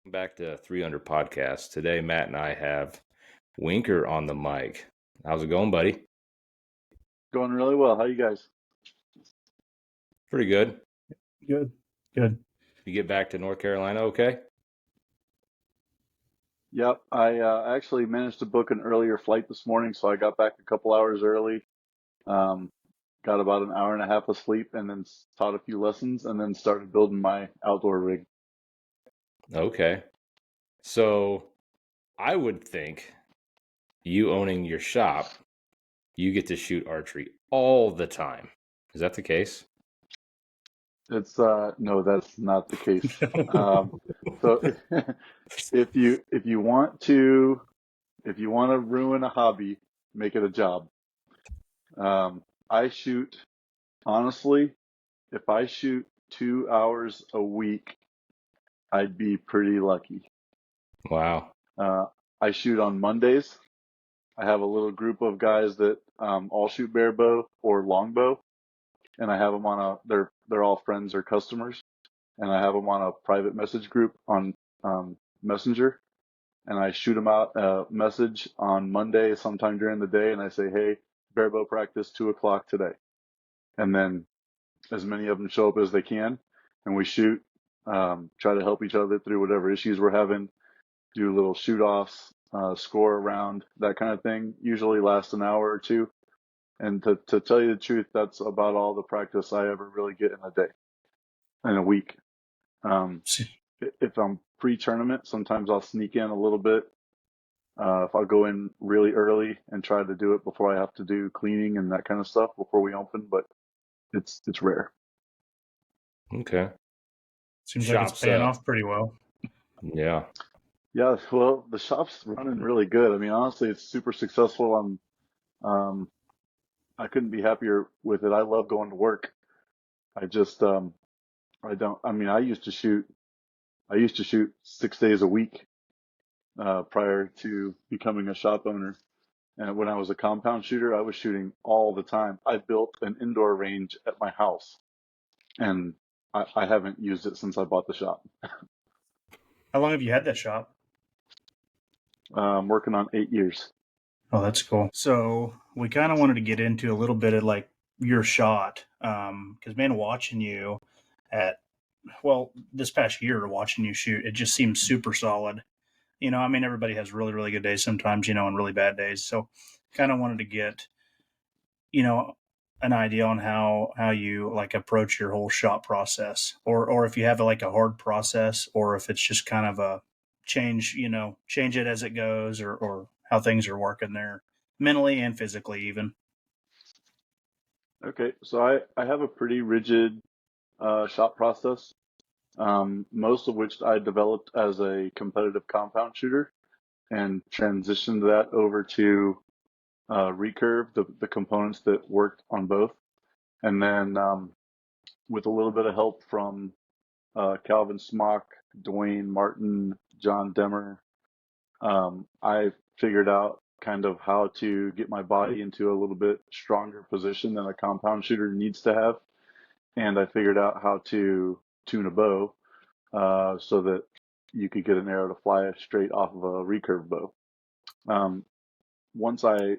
Back to 300 Podcast. Today, Matt and I have Winker on the mic. How's it going, buddy? Going really well. How you guys? Pretty good. Good. You get back to North Carolina okay? Yep. I actually managed to book an earlier flight this morning, so I got back a couple hours early. Um, got about an hour and a half of sleep, and then taught a few lessons, and then started building my outdoor rig. Okay. So I would think you owning your shop, you get to shoot archery all the time. Is that the case? It's no, that's not the case. So if you want to ruin a hobby, make it a job. I shoot honestly. If I shoot 2 hours a week, I'd be pretty lucky. Wow. I shoot on Mondays. I have a little group of guys that all shoot barebow or longbow, and I have them on they're all friends or customers, and I have them on a private message group on Messenger, and I shoot them out a message on Monday sometime during the day, and I say, hey, barebow practice 2 o'clock today, and then as many of them show up as they can, and we shoot, try to help each other through whatever issues we're having, do little shoot offs, score around, that kind of thing. Usually lasts an hour or two. And to tell you the truth, that's about all the practice I ever really get in a week. If I'm pre-tournament, sometimes I'll sneak in a little bit. If I'll go in really early and try to do it before I have to do cleaning and that kind of stuff before we open, but it's rare. Okay. Seems like it's paying off pretty well. Yeah. Yeah, well, the shop's running really good. I mean, honestly, it's super successful. I couldn't be happier with it. I love going to work. I just, I used to shoot 6 days a week, prior to becoming a shop owner. And when I was a compound shooter, I was shooting all the time. I built an indoor range at my house, and I haven't used it since I bought the shop. How long have you had that shop? I'm working on 8 years. Oh, that's cool. So we kind of wanted to get into a little bit of like your shot, because man, watching you this past year, watching you shoot, it just seems super solid. I mean, everybody has really, really good days sometimes, and really bad days. So kind of wanted to get, an idea on how you like approach your whole shot process, or if you have like a hard process, or if it's just kind of a change it as it goes, or how things are working there mentally and physically even. Okay, so I have a pretty rigid shot process, most of which I developed as a competitive compound shooter and transitioned that over to recurve, the components that worked on both. And then with a little bit of help from Calvin Smock, Dwayne Martin, John Demmer, I figured out kind of how to get my body into a little bit stronger position than a compound shooter needs to have. And I figured out how to tune a bow so that you could get an arrow to fly straight off of a recurve bow. Um, once I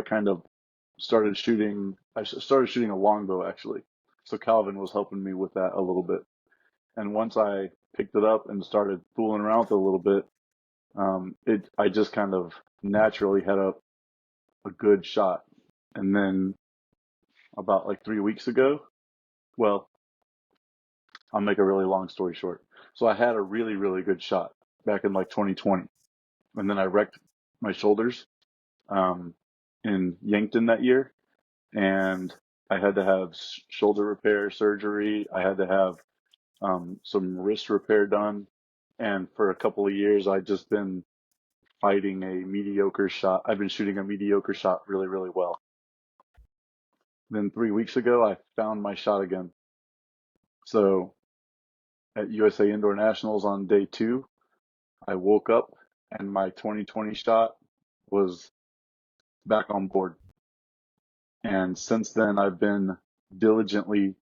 kind of started shooting, I started shooting a longbow actually. So Calvin was helping me with that a little bit. And once I picked it up and started fooling around with it a little bit, I just kind of naturally had a good shot. And then about like 3 weeks ago, well, I'll make a really long story short. So I had a really, really good shot back in like 2020. And then I wrecked my shoulders in Yankton that year. And I had to have shoulder repair surgery. I had to have some wrist repair done. And for a couple of years, I've just been fighting a mediocre shot. I've been shooting a mediocre shot really, really well. Then 3 weeks ago, I found my shot again. So at USA Indoor Nationals on day 2, I woke up and my 2020 shot was back on board. And since then, I've been diligently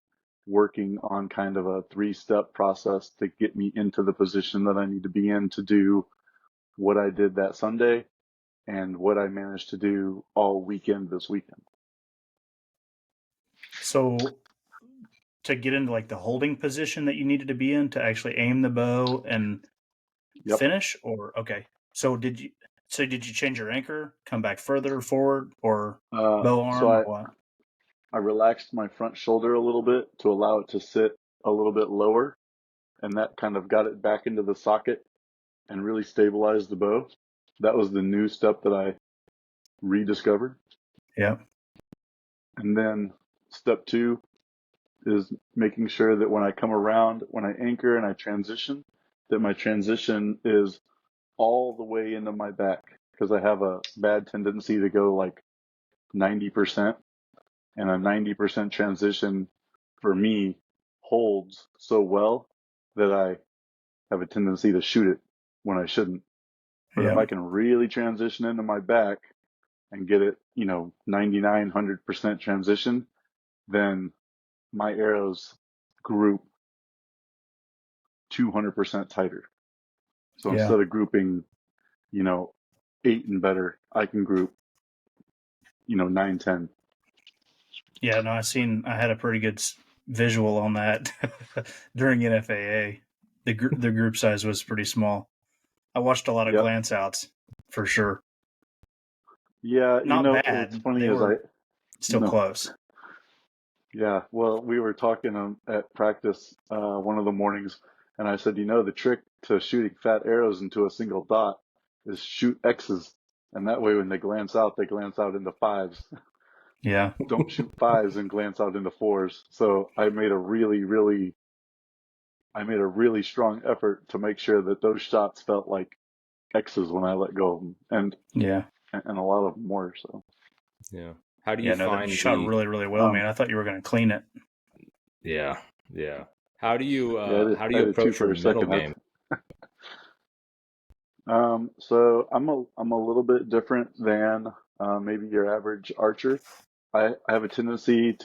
working on kind of a 3-step process to get me into the position that I need to be in to do what I did that Sunday and what I managed to do all weekend this weekend. So to get into like the holding position that you needed to be in to actually aim the bow and Yep. finish, or okay. So did you change your anchor, come back further forward, or bow arm, or what? I relaxed my front shoulder a little bit to allow it to sit a little bit lower, and that kind of got it back into the socket and really stabilized the bow. That was the new step that I rediscovered. Yeah. And then step 2 is making sure that when I come around, when I anchor and I transition, that my transition is all the way into my back, because I have a bad tendency to go like 90%, and a 90% transition for me holds so well that I have a tendency to shoot it when I shouldn't. But if Yeah. I can really transition into my back and get it, 99, 100% transition, then my arrows group 200% tighter. So Yeah. instead of grouping, 8 and better, I can group, 9, 10. Yeah, no, I had a pretty good visual on that during NFAA. The group size was pretty small. I watched a lot of Yep. glance outs for sure. Yeah, Not what's bad. funny They is were still no, close. yeah, well, we were talking at practice one of the mornings, and I said, the trick to shooting fat arrows into a single dot is shoot X's, and that way when they glance out into 5s. Yeah. Don't shoot 5s and glance out into 4s. So I made a really strong effort to make sure that those shots felt like X's when I let go of them, and Yeah. a lot of them were. So Yeah. How do you Yeah, no, that you find shot the? really, really well, man. I thought you were going to clean it. Yeah. Yeah. How do you yeah, how do I you did too approach your for a mental second. game? So I'm a little bit different than maybe your average archer. I have a tendency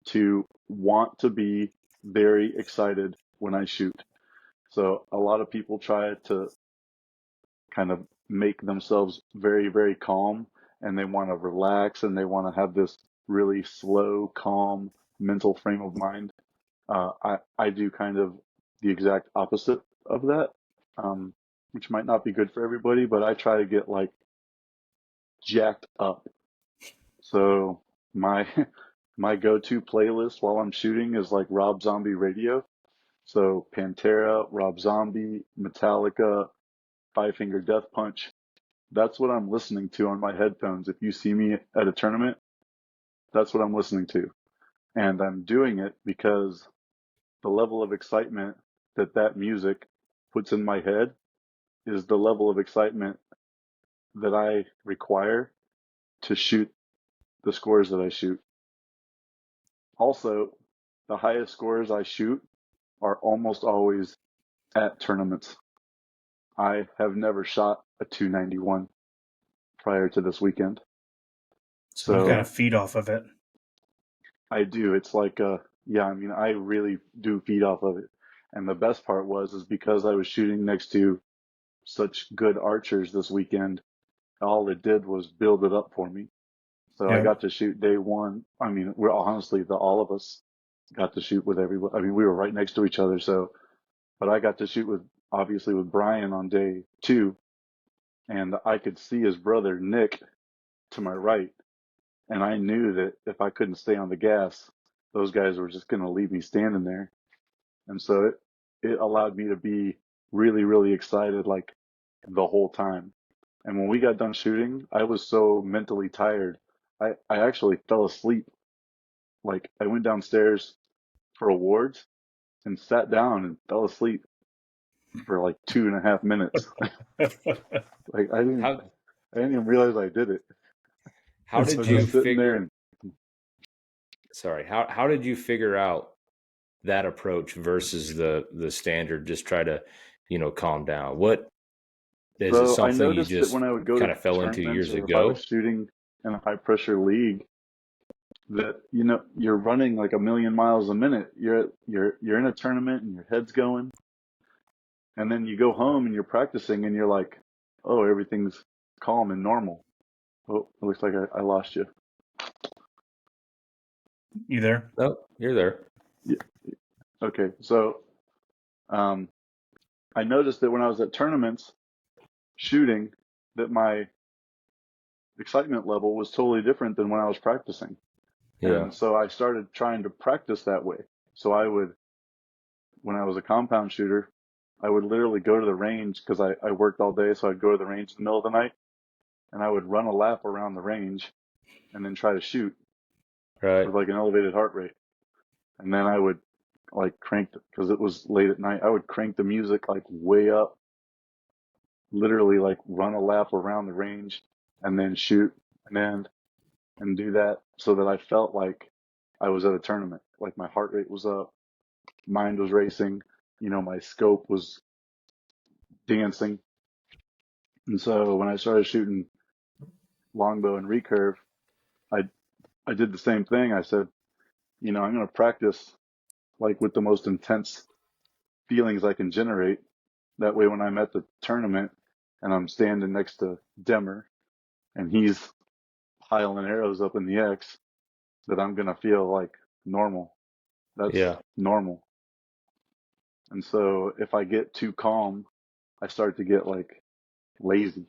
to want to be very excited when I shoot. So a lot of people try to kind of make themselves very, very calm, and they want to relax, and they want to have this really slow, calm mental frame of mind. I do kind of the exact opposite of that, which might not be good for everybody, but I try to get like jacked up. So my my go-to playlist while I'm shooting is like Rob Zombie radio. So Pantera, Rob Zombie, Metallica, Five Finger Death Punch. That's what I'm listening to on my headphones. If you see me at a tournament, that's what I'm listening to. And I'm doing it because the level of excitement that music puts in my head is the level of excitement that I require to shoot the scores that I shoot. Also, the highest scores I shoot are almost always at tournaments. I have never shot a 291 prior to this weekend. So you kind So of feed off of it. I do. It's like, I really do feed off of it. And the best part is because I was shooting next to such good archers this weekend, all it did was build it up for me. So I Yeah. got to shoot day one. I mean, we're honestly, all of us got to shoot with everyone. I mean, we were right next to each other. So, but I got to shoot obviously with Brian on day 2, and I could see his brother Nick to my right. And I knew that if I couldn't stay on the gas, those guys were just going to leave me standing there. And so it allowed me to be really, really excited like the whole time. And when we got done shooting, I was so mentally tired. I actually fell asleep. Like I went downstairs for awards and sat down and fell asleep for like 2.5 minutes. Like How I didn't even realize I did it. how That's I did was you just funny. sitting there figure and sorry, how did you figure out that approach versus the standard just try to, calm down? What is it so I something you noticed that just when I would go to kind of fell into tournaments years or if I was ago? shooting in a high pressure league, that, you know, you're running like a million miles a minute. You're in a tournament and your head's going, and then you go home and you're practicing and you're like, oh, everything's calm and normal. Oh, it looks like I lost you. You there? Oh, you're there. Yeah. Okay, so um, I noticed that when I was at tournaments shooting, that my excitement level was totally different than when I was practicing. Yeah. And so I started trying to practice that way. So I would, when I was a compound shooter, I would literally go to the range because I worked all day. So I'd go to the range in the middle of the night and I would run a lap around the range and then try to shoot Right. with like an elevated heart rate. And then I would like crank, because it was late at night, I would crank the music like way up, literally like run a lap around the range and then shoot an end and do that so that I felt like I was at a tournament. Like my heart rate was up, mind was racing, you know, my scope was dancing. And so when I started shooting longbow and recurve, I I did the same thing. I said, you know, I'm going to practice like with the most intense feelings I can generate. That way, when I'm at the tournament and I'm standing next to Demmer and he's piling arrows up in the X, that I'm going to feel like normal. That's Yeah. normal. And so if I get too calm, I start to get like lazy.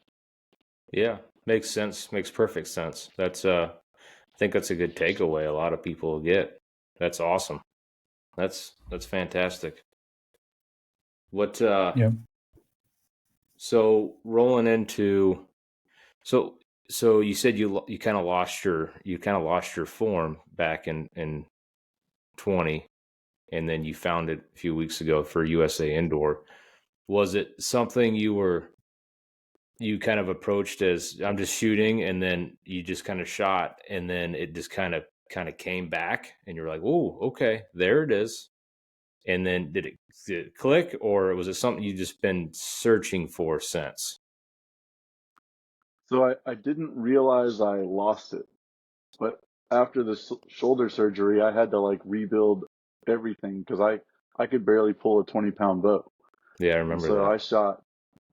Yeah. Makes sense. Makes perfect sense. That's I think that's a good takeaway a lot of people will get. That's awesome. That's fantastic. What Yeah. so rolling into so so you said you kind of lost your form back in 20, and then you found it a few weeks ago for USA Indoor. Was it something you kind of approached as I'm just shooting, and then you just kind of shot, and then it just kind of came back, and you're like, oh, okay, there it is. And then did it click, or was it something you just been searching for since? So I didn't realize I lost it. But after the shoulder surgery, I had to like rebuild everything because I could barely pull a 20-pound bow. Yeah, I And remember so that.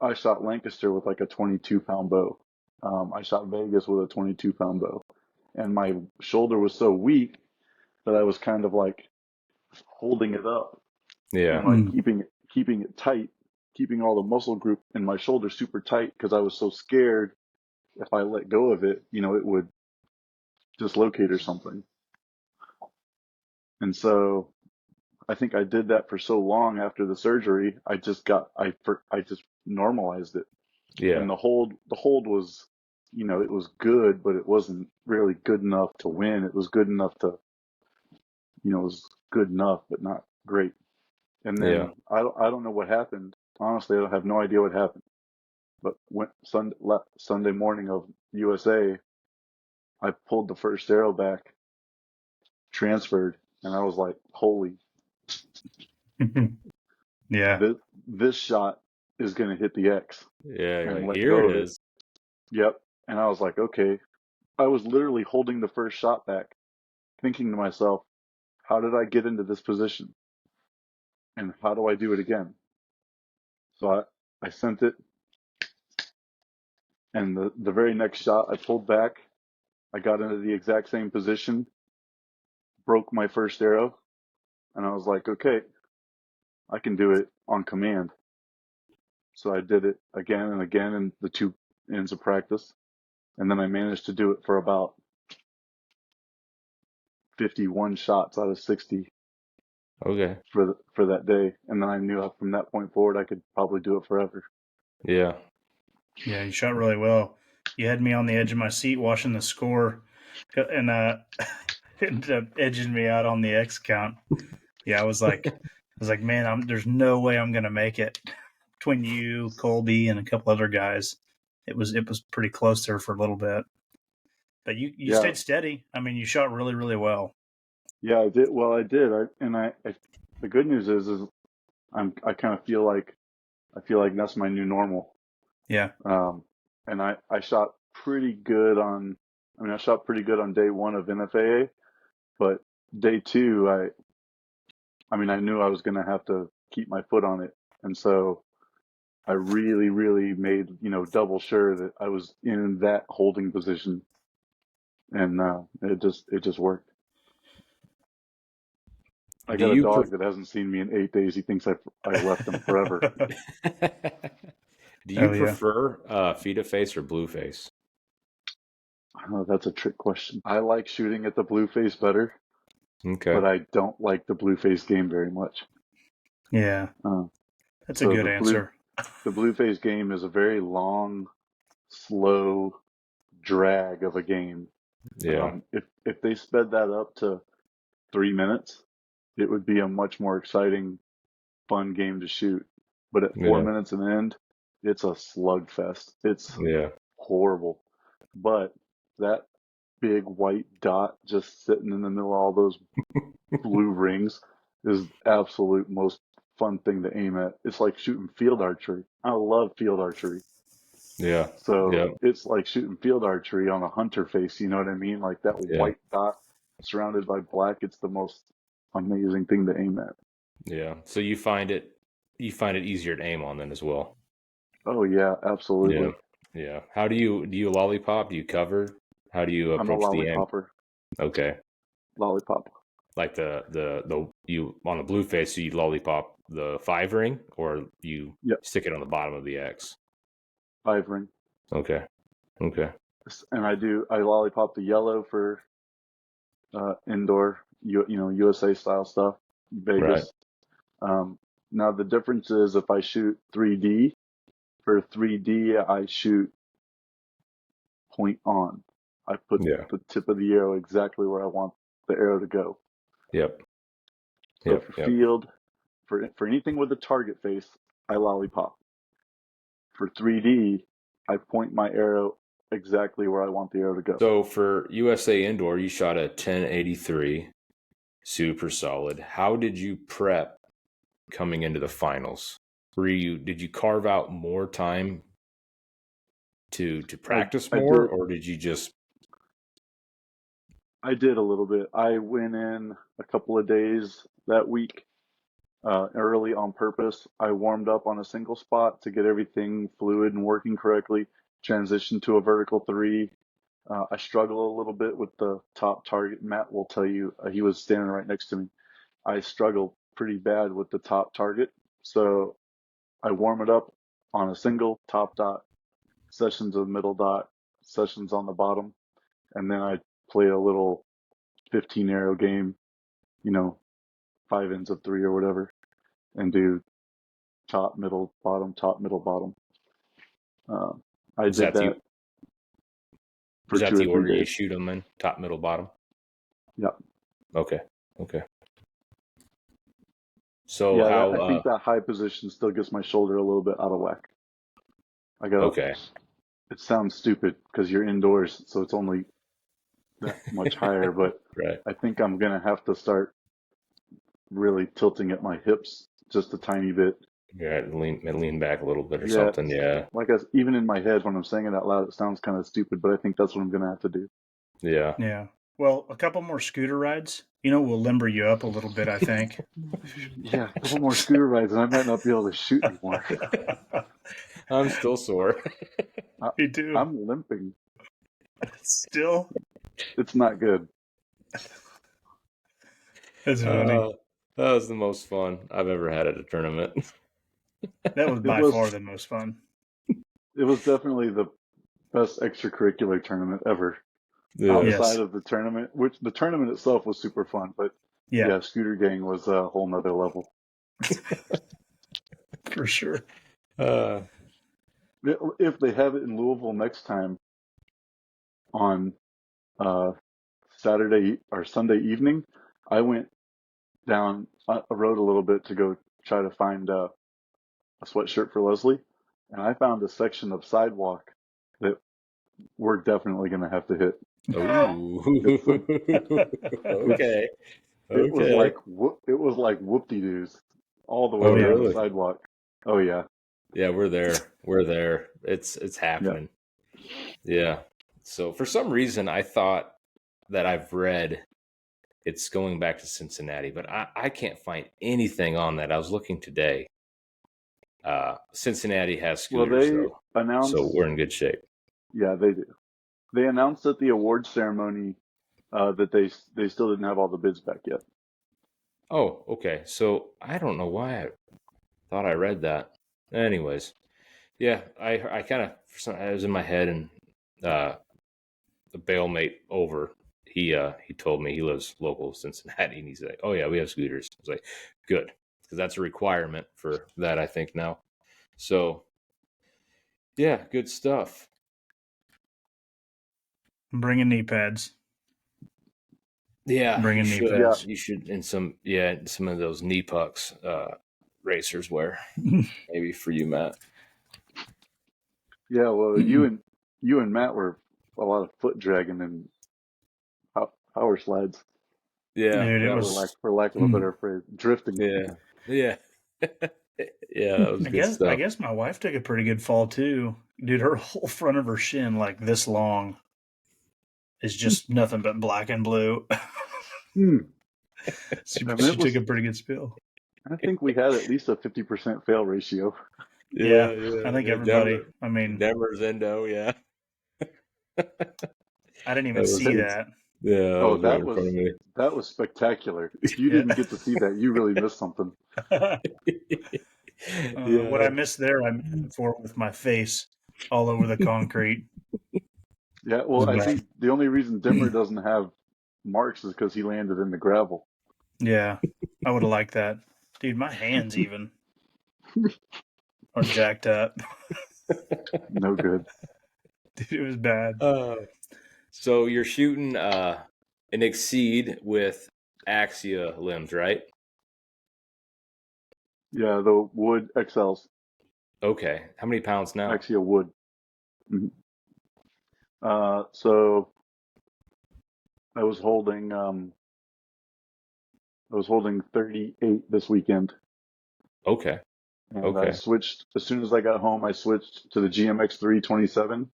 I shot Lancaster with like a 22-pound bow. I shot Vegas with a 22-pound bow. And my shoulder was so weak that I was kind of like holding it up and Yeah, like Mm. keeping it tight, keeping all the muscle group in my shoulder super tight because I was so scared if I let go of it, you know, it would dislocate or something. And so I think I did that for so long after the surgery. I just normalized it. yeah, And the hold was, you know, it was good, but it wasn't really good enough to win. It was good enough to, you know, it was good enough, but not great. And yeah. then I don't know what happened. Honestly, I have no idea what happened. But when Sunday morning of USA, I pulled the first arrow back, transferred, and I was like, holy, Yeah. this this shot is going to hit the X Yeah, you're and like, let here go it of it. is. Yep. And I was like, okay. I was literally holding the first shot back, thinking to myself, how did I get into this position? And how do I do it again? So I sent it, and the very next shot I pulled back. I got into the exact same position, broke my first arrow, and I was like, okay, I can do it on command. So I did it again and again in the two ends of practice. And then I managed to do it for about 51 shots out of 60 Okay. for that day. And then I knew from that point forward I could probably do it forever. Yeah. Yeah, you shot really well. You had me on the edge of my seat watching the score, and ended up edging me out on the X count. Yeah, I was like, man, there's no way I'm gonna make it. Between you, Colby, and a couple other guys, it was pretty close there for a little bit. But you Yeah. stayed steady. I mean, you shot really really well. Yeah, I did. Well, I did. The good news is I kind of I feel like that's my new normal. Yeah. Um, and I shot pretty good on, I mean, I shot pretty good on day one of NFAA. But day two, I mean, I knew I was going to have to keep my foot on it. And so I really, really made, double sure that I was in that holding position. And it just worked. I Do got a you dog that hasn't seen me in 8 days. He thinks I left him forever. do you Oh yeah. prefer Feta face or blue face? Oh, that's a trick question. I like shooting at the blue face better, Okay. but I don't like the blue face game very much. Yeah. Uh, That's a so good answer. the blue face game is a very long, slow drag of a game. Yeah. If they sped that up to 3 minutes, it would be a much more exciting, fun game to shoot. But at four Yeah. minutes and end, it's a slugfest. It's Yeah. horrible. But that big white dot just sitting in the middle of all those blue rings is absolute most fun thing to aim at. It's like shooting field archery. I love field archery. Yeah. So Yeah. it's like shooting field archery on a hunter face, you know what I mean? Like that Yeah. white dot surrounded by black, it's the most amazing thing to aim at. Yeah. So you find it easier to aim on then as well. Oh yeah, Yeah. absolutely. Yeah. How do you lollipop? Do you cover? How do you I'm a approach the aim? lollipopper. Okay. Lollipop. Like the you on the blue face, so you lollipop the 5 ring or you Yep, stick it on the bottom of the X. 5 ring. Okay. Okay. And I lollipop the yellow for indoor, USA style stuff, Right. Vegas. Um, Now the difference is if I shoot 3D, for 3D I shoot point on. I put Yeah. the tip of the arrow exactly where I want the arrow to go. Yep. So Yep. for Yep. field, for anything with a target face, I lollipop. For 3D, I point my arrow exactly where I want the arrow to go. So for USA Indoor, you shot a 1083, super solid. How did you prep coming into the finals? Did you carve out more time to I practice I more, did or did you just I did a little bit. I went in a couple of days that week early on purpose. I warmed up on a single spot to get everything fluid and working correctly. Transitioned to a vertical three. I struggle a little bit with the top target. Matt will tell you, he was standing right next to me. I struggle pretty bad with the top target. So I warm it up on a single top dot, sessions of middle dot, sessions on the bottom, and then I play a little 15 arrow game, you know, 5 ends of three or whatever, and do top, middle, bottom, top, middle, bottom. Uh, I is did that the that is for that two or the three order you days. shoot them in? Top, middle, bottom? Yeah. Okay. Okay. So Yeah, how I think that high position still gets my shoulder a little bit out of whack. I got okay. It sounds stupid because you're indoors, so it's only that much higher, but Right. I think I'm going to have to start really tilting at my hips just a tiny bit. Yeah, lean back a little bit or Yeah, something. Yeah. even in my head when I'm saying it out loud, it sounds kind of stupid, but I think that's what I'm going to have to do. Yeah. Yeah. Well, a couple more scooter rides, will limber you up a little bit, I think. Yeah, a couple more scooter rides and I might not be able to shoot anymore. I'm still sore. I, Me too. I'm limping. Still? It's not good. That's funny. Uh, that was the most fun I've ever had at a tournament. That was It by was far the most fun. it was definitely the best extracurricular tournament ever. Yeah. Outside Yes. of the tournament, which the tournament itself was super fun, but Yeah, yeah, Scooter Gang was a whole nother level. for sure. Uh, If they have it in Louisville next time on uh, Saturday or Sunday evening, I went down a road a little bit to go try to find a sweatshirt for Leslie, and I found a section of sidewalk that we're definitely going to have to hit. oh. It's it's Okay. it was Okay. like whoop-de-doos all the Oh, way Oh yeah. down the really? sidewalk. Oh yeah, Yeah, we're there. We're there. It's yeah. happening. Yeah. So for some reason, I thought that I've read it's going back to Cincinnati, but I can't find anything on that. I was looking today. Cincinnati has Well, scooters they though, so announced, we're in good shape. yeah, they do. They announced at the award ceremony that they still didn't have all the bids back yet. Oh, okay. So I don't know why I thought I read that. Anyways, yeah, I kind of I was in my head, and the bailmate over he told me he lives local to Cincinnati, and he's like, "Oh yeah, we have scooters." I was like, "Good," because that's a requirement for that, I think now. So yeah, good stuff. I'm bringing knee pads. Yeah, you Bringing knee should. Yeah, pads. You should in some of those knee pucks racers wear. Maybe for you, Matt. yeah. Well, you and Matt were a lot of foot dragging and power slides. Yeah, Dude, it that was. was. For lack of a better phrase, drifting. Yeah, yeah, yeah. That was good I stuff. guess my wife took a pretty good fall too. Dude, her whole front of her shin, like this long, is just nothing but black and blue. Hmm. she, And she it took was. a pretty good spill. I think we had at least a 50% fail ratio. Yeah, Yeah, I think yeah. everybody. I mean, Denver's Endo. Yeah, I didn't even that was see good. that. Yeah, that Oh, was right in front of me. that was spectacular. If you Yeah. didn't get to see that, you really missed something. What I Yeah, missed there, I made for with my face all over the concrete. Yeah, It was well, I bad. think the only reason Dimmer doesn't have marks is because he landed in the gravel. Yeah, I would have liked that. Dude, my hands even are jacked up. No good. Dude, it was bad. so you're shooting an exceed with Axia limbs, right? Yeah, the wood XLs, Okay. How many pounds now? Axia wood. Mhm. So I was holding um I was holding 38 this weekend, Okay. and I Okay. switched as soon as I got home. I switched to the GMX 327,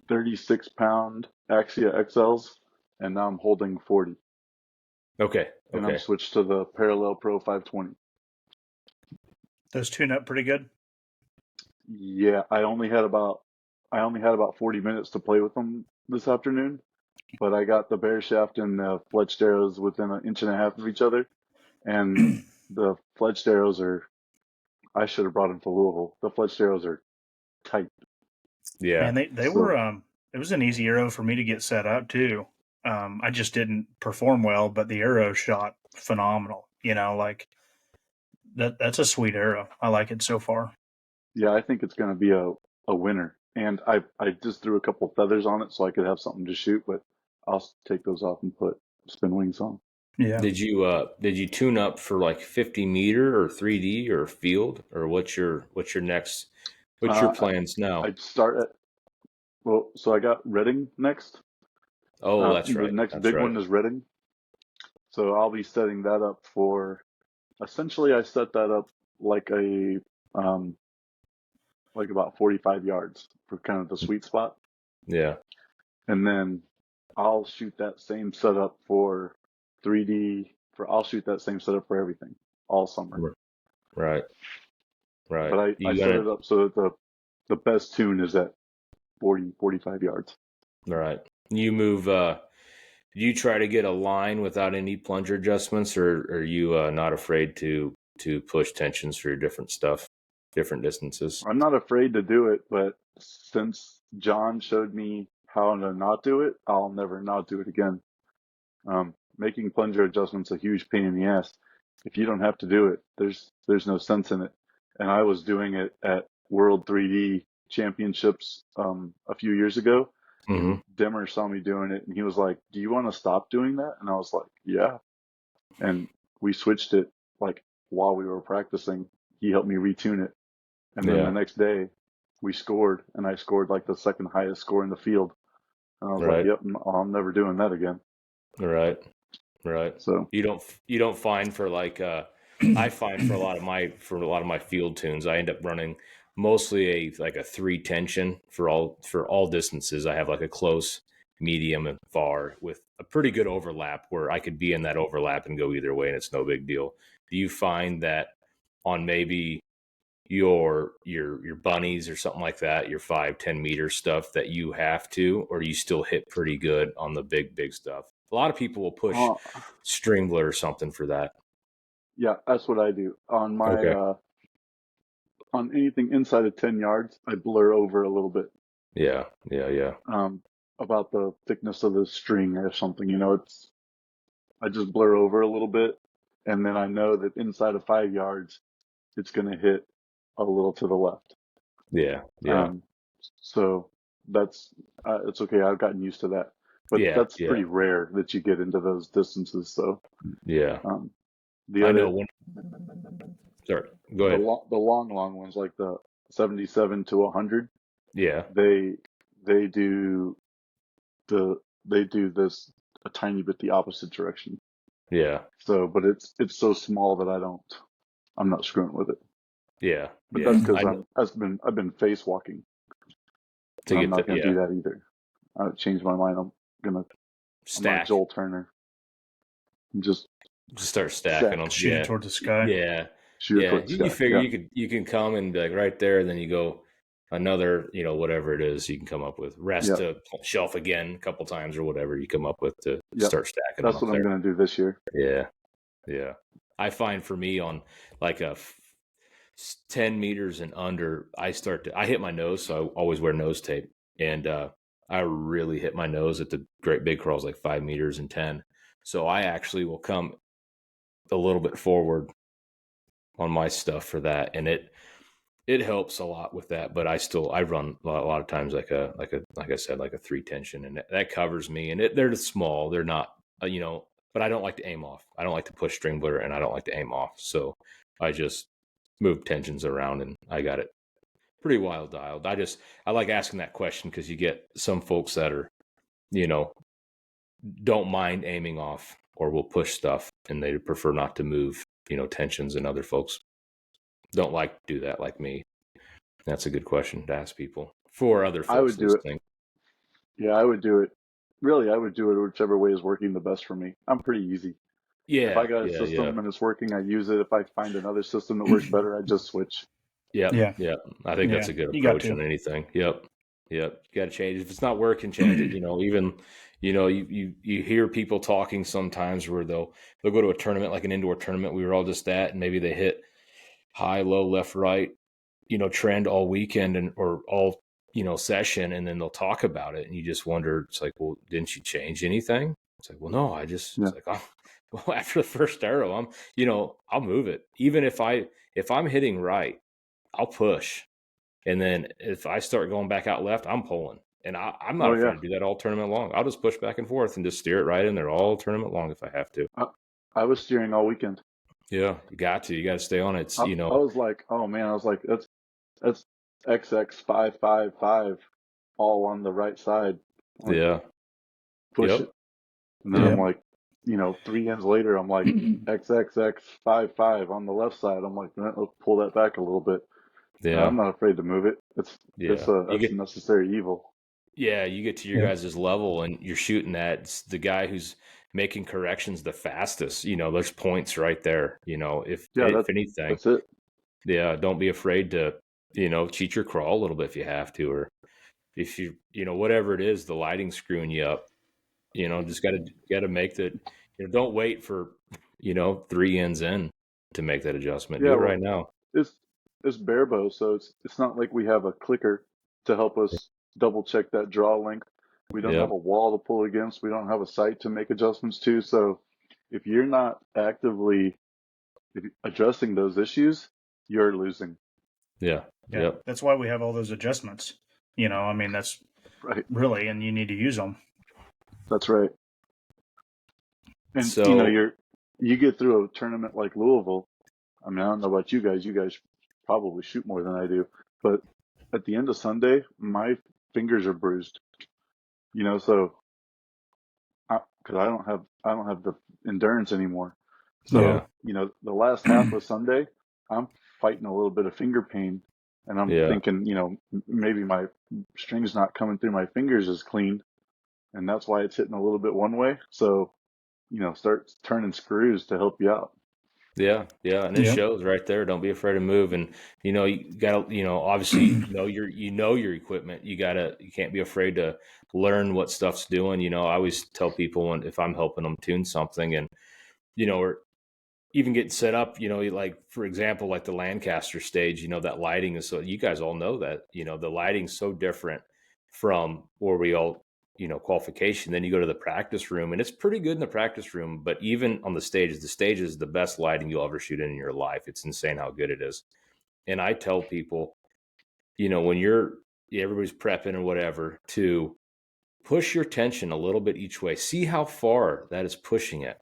36-pound Axia XLs, and now I'm holding 40, Okay. and I'm Okay. switched to the Parallel Pro 520. Those tune up pretty good. Yeah, I only had about 40 minutes to play with them this afternoon, but I got the bear shaft and the fletched arrows within an inch and a half of each other, and the fletched arrows are. I should have brought them to Louisville. The fletched arrows are tight. Yeah. Man, they were So it was an easy arrow for me to get set up too. I just didn't perform well, but the arrow shot phenomenal. Like that's a sweet arrow. I like it so far. yeah, I think it's going to be a winner. And I just threw a couple feathers on it so I could have something to shoot, but I'll take those off and put spin wings on. Yeah. Did you tune up for like 50 meter or 3D or field, or what's your Uh, plans now? I'd start at well, so I got Reading next. Oh, that's The right. next That's big right. one is Reading, so I'll be setting that up for. Essentially, I set that up like a um, like about 45 yards for kind of the sweet spot, Yeah. and then I'll shoot that same setup for 3D. I'll shoot that same setup for everything all summer. Right. Right. But I You set gonna it up so that the best tune is at 40 45 yards. All right. You move do you try to get a line without any plunger adjustments, or are you not afraid to push tensions for your different stuff, different distances? I'm not afraid to do it, but since John showed me how to not do it, I'll never not do it again. Making plunger adjustments a huge pain in the ass. If you don't have to do it, there's no sense in it. And I was doing it at World 3D Championships a few years ago, and Hmm. Demmer saw me doing it, and he was like, "Do you want to stop doing that?" And I was like, "Yeah." And we switched it like while we were practicing. He helped me retune it, and then the Yeah. next day we scored, and I scored like the second highest score in the field. And I was like, Right. "Yep, I'm never doing that again." Right. Right. So You don't find for like I find for a lot of my field tunes, I end up running mostly a 3 tension for all distances. I have like a close medium, and far with a pretty good overlap where I could be in that overlap and go either way, and it's no big deal. Do you find that on maybe your bunnies or something like that, your 5-10 meter stuff, that you have to, or do you still hit pretty good on the big stuff? A lot of people will push Uh, Stringler or something for that. yeah, that's what I do on my Okay. on anything inside of 10 yards. I blur over a little bit Yeah. about the thickness of the string or something. I just blur over a little bit, and then I know that inside of 5 yards, it's going to hit a little to the left. Yeah. So that's it's okay. I've gotten used to that, but Yeah. that's pretty rare that you get into those distances. So Yeah. the I other know one. Sorry, go the ahead. long ones like the 77 to 100, Yeah. they do this a tiny bit the opposite direction. Yeah. So, but it's so small that I'm not screwing with it. Yeah. But Yeah. that's because I know I've been face walking, to and I'm get not the, going to do that either. I changed my mind. I'm not stack. Joel Turner. I'm just Just start stacking stack, them. Shoot it Yeah. toward the sky. Yeah. shoot it Yeah. towards the You sky. figure Yeah, you can come and be like right there, and then you go another, whatever it is you can come up with. Rest yeah, to shelf again a couple times or whatever you come up with to yeah. start stacking them That's up what I'm there. going to do this year. Yeah. Yeah. I find for me on like 10 meters and under, I hit my nose. So I always wear nose tape. And I really hit my nose at the great big crawls, like 5 meters and 10. So I actually will come a little bit forward on my stuff for that. And it helps a lot with that. But I run a lot of times like I said, like a 3 tension, and that covers me. And they're small. They're not, but I don't like to aim off. I don't like to push string blur, and I don't like to aim off. So I just move tensions around, and I got it pretty wild dialed. I like asking that question because you get some folks that are, you know, don't mind aiming off or will push stuff, and they prefer not to move, tensions, and other folks don't like to do that like me. That's a good question to ask people for other I folks would do it. listening. Yeah, I would do it. Really, I would do it whichever way is working the best for me. I'm pretty easy. If I Yeah, got a yeah. system and it's working, I use it. If I find another system that works better, I just switch. Yep, Yeah. yep. I think Yeah. that's a good You got approach to. on anything. Yep, yep. You got to change. If it's not working, change it. Even you hear people talking sometimes where they'll go to a tournament, like an indoor tournament we were all just at, and maybe they hit high, low, left, right, trend all weekend or all session, and then they'll talk about it, and you just wonder. It's like, well, didn't you change anything? It's like, well, no, Yeah. it's like, oh, well, after the first arrow, I'll move it, even if I'm hitting right. I'll push. And then if I start going back out left, I'm pulling. And I'm not Oh afraid yeah. to do that all tournament long. I'll just push back and forth and just steer it right in there all tournament long if I have to. I was steering all weekend. Yeah, you got to. You got to stay on it. It's, I was like, oh man, I was like, that's XX555 all on the right side. I'm like, yeah. push Yep. it. And then Yeah. I'm like, 3 ends later, I'm like XXX55 on the left side. I'm like, let's pull that back a little bit. Yeah. I'm not afraid to move it. Yeah. That's a necessary evil. You get to your Yeah. guys' level and you're shooting that. It's the guy who's making corrections the fastest. There's points right there. Yeah, If anything, that's it. yeah, don't be afraid to, cheat your crawl a little bit if you have to, or if whatever it is, the lighting's screwing you up, just gotta make that, don't wait for, 3 ends in to make that adjustment. Do Yeah, it right well, now. it's it's bare bow, so it's not like we have a clicker to help us double check that draw length. We don't have Yep. a wall to pull against. We don't have a sight to make adjustments to. So if you're not actively addressing those issues, you're losing. Yeah. Yeah. Yep. That's why we have all those adjustments. That's Right. really, and you need to use them. That's right. And So you get through a tournament like Louisville. I mean, I don't know about you guys. You guys probably shoot more than I do, but at the end of Sunday, my fingers are bruised. So because I don't have the endurance anymore. yeah. So the last half of Sunday, I'm fighting a little bit of finger pain, and I'm Yeah. thinking, maybe my string's not coming through my fingers as clean. and that's why it's hitting a little bit one way. So, start turning screws to help you out. Yeah, yeah, and it Yep. shows right there. Don't be afraid to move, and you gotta, obviously know your equipment. You can't be afraid to learn what stuff's doing. I always tell people if I'm helping them tune something, and or even getting set up, like for example, like the Lancaster stage, that lighting is so, you guys all know that, the lighting's so different from where we all, qualification. Then you go to the practice room and it's pretty good in the practice room, but even on the stage is the best lighting you'll ever shoot in your life. It's insane how good it is. And I tell people, when everybody's prepping or whatever, to push your tension a little bit each way, see how far that is pushing it.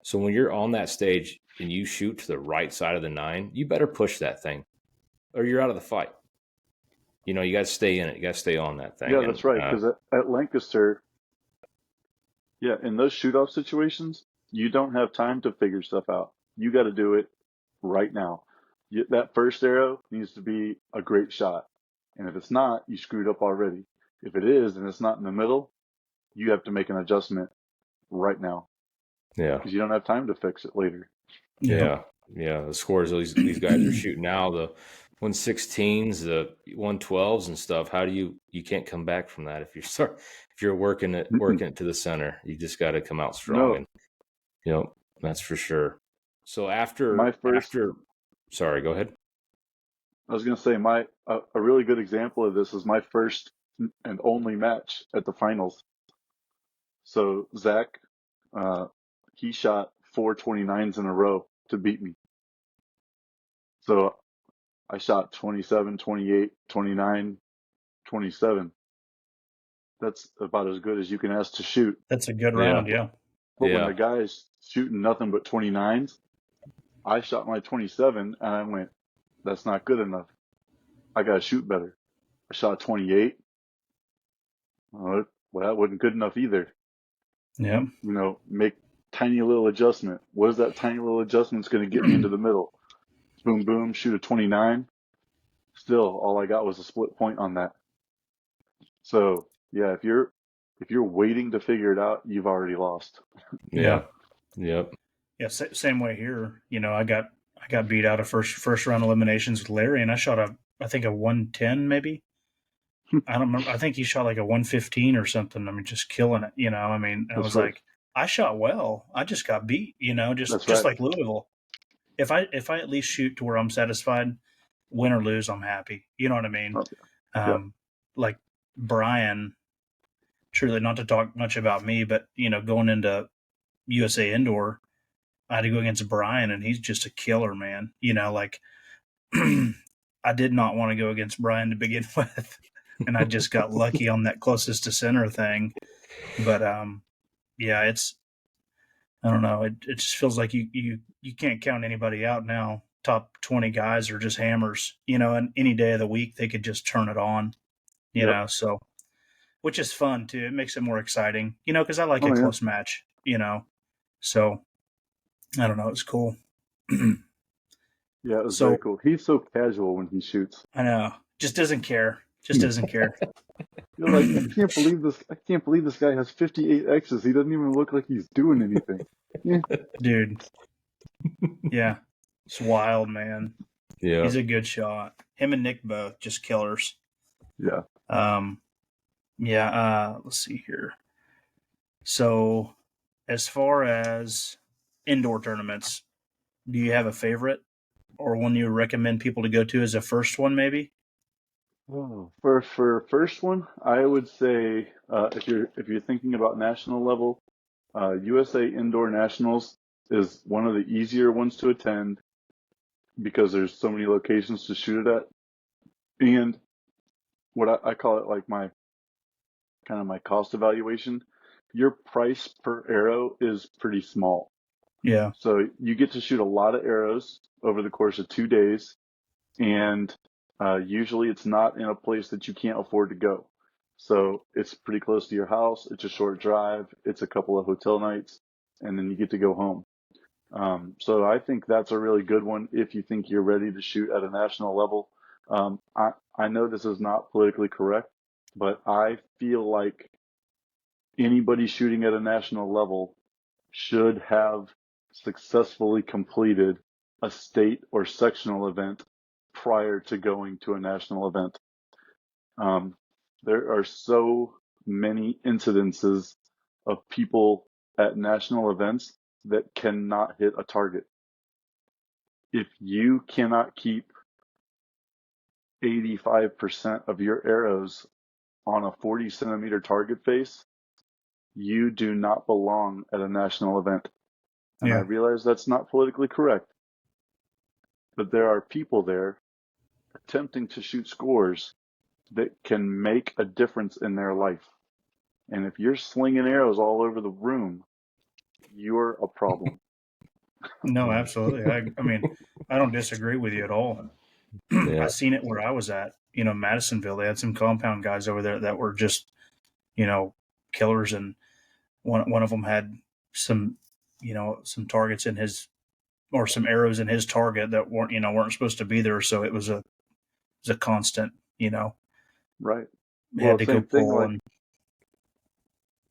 So when you're on that stage and you shoot to the right side of the 9, you better push that thing or you're out of the fight. You got to stay in it. You got to stay on that thing. Yeah, And that's right. Because at Lancaster, yeah, in those shoot-off situations, you don't have time to figure stuff out. You got to do it right now. That first arrow needs to be a great shot. And if it's not, you screwed up already. If it is and it's not in the middle, you have to make an adjustment right now yeah, because you don't have time to fix it later. yeah, yeah. The scores these guys are shooting now, the 116s, the 112s and stuff. How do you can't come back from that if you're working Mm-mm. it to the center. You just got to come out strong, No, and that's for sure. So my first, sorry, go ahead. I was going to say, a really good example of this is my first and only match at the finals. So Zach, uh, he shot 429s in a row to beat me. So I shot 27, 28, 29, 27. That's about as good as you can ask to shoot. That's a good Yeah, round. Yeah. But when the yeah, guy's shooting nothing but 29s, I shot my 27 and I went, that's not good enough. I got to shoot better. I shot 28. Well, that wasn't good enough either. Yeah. Make tiny little adjustment. What is that tiny little adjustment's going to get me into the middle? Boom, boom, shoot a 29. Still, all I got was a split point on that. So yeah, if you're waiting to figure it out, you've already lost. Yeah. yep. Yeah. Same way here. I got beat out of first round eliminations with Larry, and I think a 110 maybe. I don't remember. I think he shot like a 115 or something. I mean, just killing it. I mean, I That's was right. like, I shot well. I just got beat. Just That's just right. like Louisville. If I at least shoot to where I'm satisfied, win or lose, I'm happy. You know what I mean? Oh, yeah. Um, like Brian, truly not to talk much about me, but going into USA Indoor, I had to go against Brian, and he's just a killer, man. Like I did not want to go against Brian to begin with, and I just got lucky on that closest to center thing. But yeah, I don't know. It just feels like you can't count anybody out now. Top 20 guys are just hammers, and any day of the week they could just turn it on, Yep. so which is fun too. It makes it more exciting, because I like a Oh yeah. close match, so I don't know. It's cool. Yeah, it was So very cool. He's so casual when he shoots. I know, just doesn't care. Just doesn't care. You're like, I can't believe this. I can't believe this guy has 58 X's. He doesn't even look like he's doing anything. Yeah. Dude. Yeah. It's wild, man. Yeah. He's a good shot. Him and Nick both just killers. Yeah. Yeah, let's see here. So as far as indoor tournaments, do you have a favorite or one you recommend people to go to as a first one maybe? Oh, for first one, I would say if you're thinking about national level, USA Indoor Nationals is one of the easier ones to attend because there's so many locations to shoot it at, and what I call it like my kind of my cost evaluation. Your price per arrow is pretty small, Yeah. so you get to shoot a lot of arrows over the course of 2 days, and usually it's not in a place that you can't afford to go. So it's pretty close to your house. It's a short drive. It's a couple of hotel nights, and then you get to go home. So I think that's a really good one if you think you're ready to shoot at a national level. I know this is not politically correct, but I feel like anybody shooting at a national level should have successfully completed a state or sectional event prior to going to a national event. There are so many incidences of people at national events that cannot hit a target. If you cannot keep 85% of your arrows on a 40 centimeter target face, you do not belong at a national event. And I Yeah. realize that's not politically correct, but there are people there attempting to shoot scores that can make a difference in their life. And if you're slinging arrows all over the room, you're a problem. No, absolutely. I mean, I don't disagree with you at all. Yeah. I seen it where I was at, Madisonville. They had some compound guys over there that were just, killers, and one of them had some, some targets in his, or some arrows in his target that weren't supposed to be there. So it was a constant, Right. Well, had to go same thing pull like and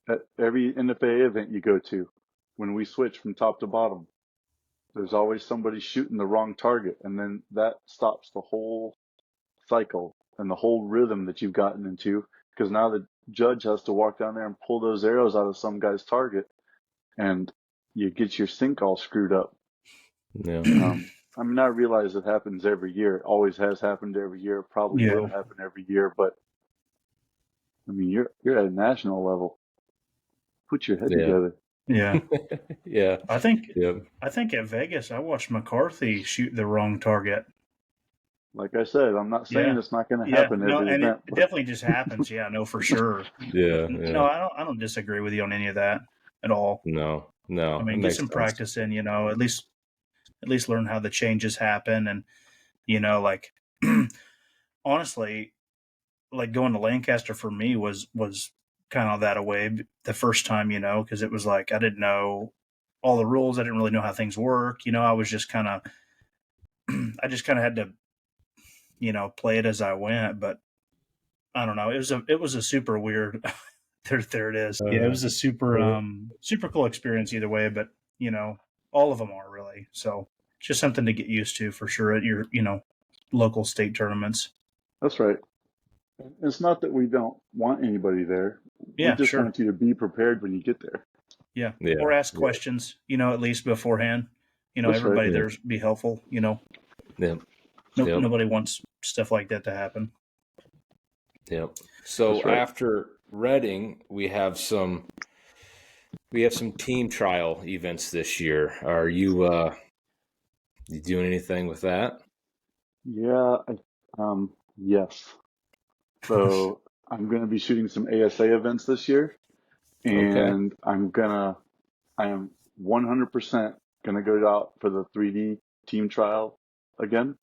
at every NFAA event you go to, when we switch from top to bottom, there's always somebody shooting the wrong target. And then that stops the whole cycle and the whole rhythm that you've gotten into, because now the judge has to walk down there and pull those arrows out of some guy's target, and you get your sync all screwed up. Yeah. I mean, I realize it happens every year. It always has happened every year. It probably yeah, will happen every year. But I mean, you're at a national level. Put your head Yeah. together. yeah. Yeah. I think Yeah. I think at Vegas I watched McCarthy shoot the wrong target. Like I said, I'm not saying Yeah. it's not going to Yeah. happen No, every and it event, but definitely just happens. Yeah, no, for sure. Yeah. No, I don't disagree with you on any of that at all. No. I It mean, get makes some sense. practice in, at least learn how the changes happen, and like honestly, like going to Lancaster for me was kind of that away the first time, because it was like I didn't know all the rules. I didn't really know how things work. I was just kind of I just kind of had to play it as I went. But I don't know. It was a super weird. There it is. Yeah, it was a super Yeah. super cool experience either way. But all of them are really, so just something to get used to for sure at your local state tournaments. that's right. It's not that we don't want anybody there. We Yeah, just sure. want you to be prepared when you get there. Yeah, Yeah. or ask Yeah. questions. At least beforehand. That's right. Everybody Yeah. there's be helpful. Yeah. Nope, Yep. nobody wants stuff like that to happen. Yep. So That's right. after Reading, we have some team trial events this year. Are you doing anything with that? Yeah. Yes. So I'm going to be shooting some ASA events this year, Okay. and I am 100% going to go out for the 3D team trial again.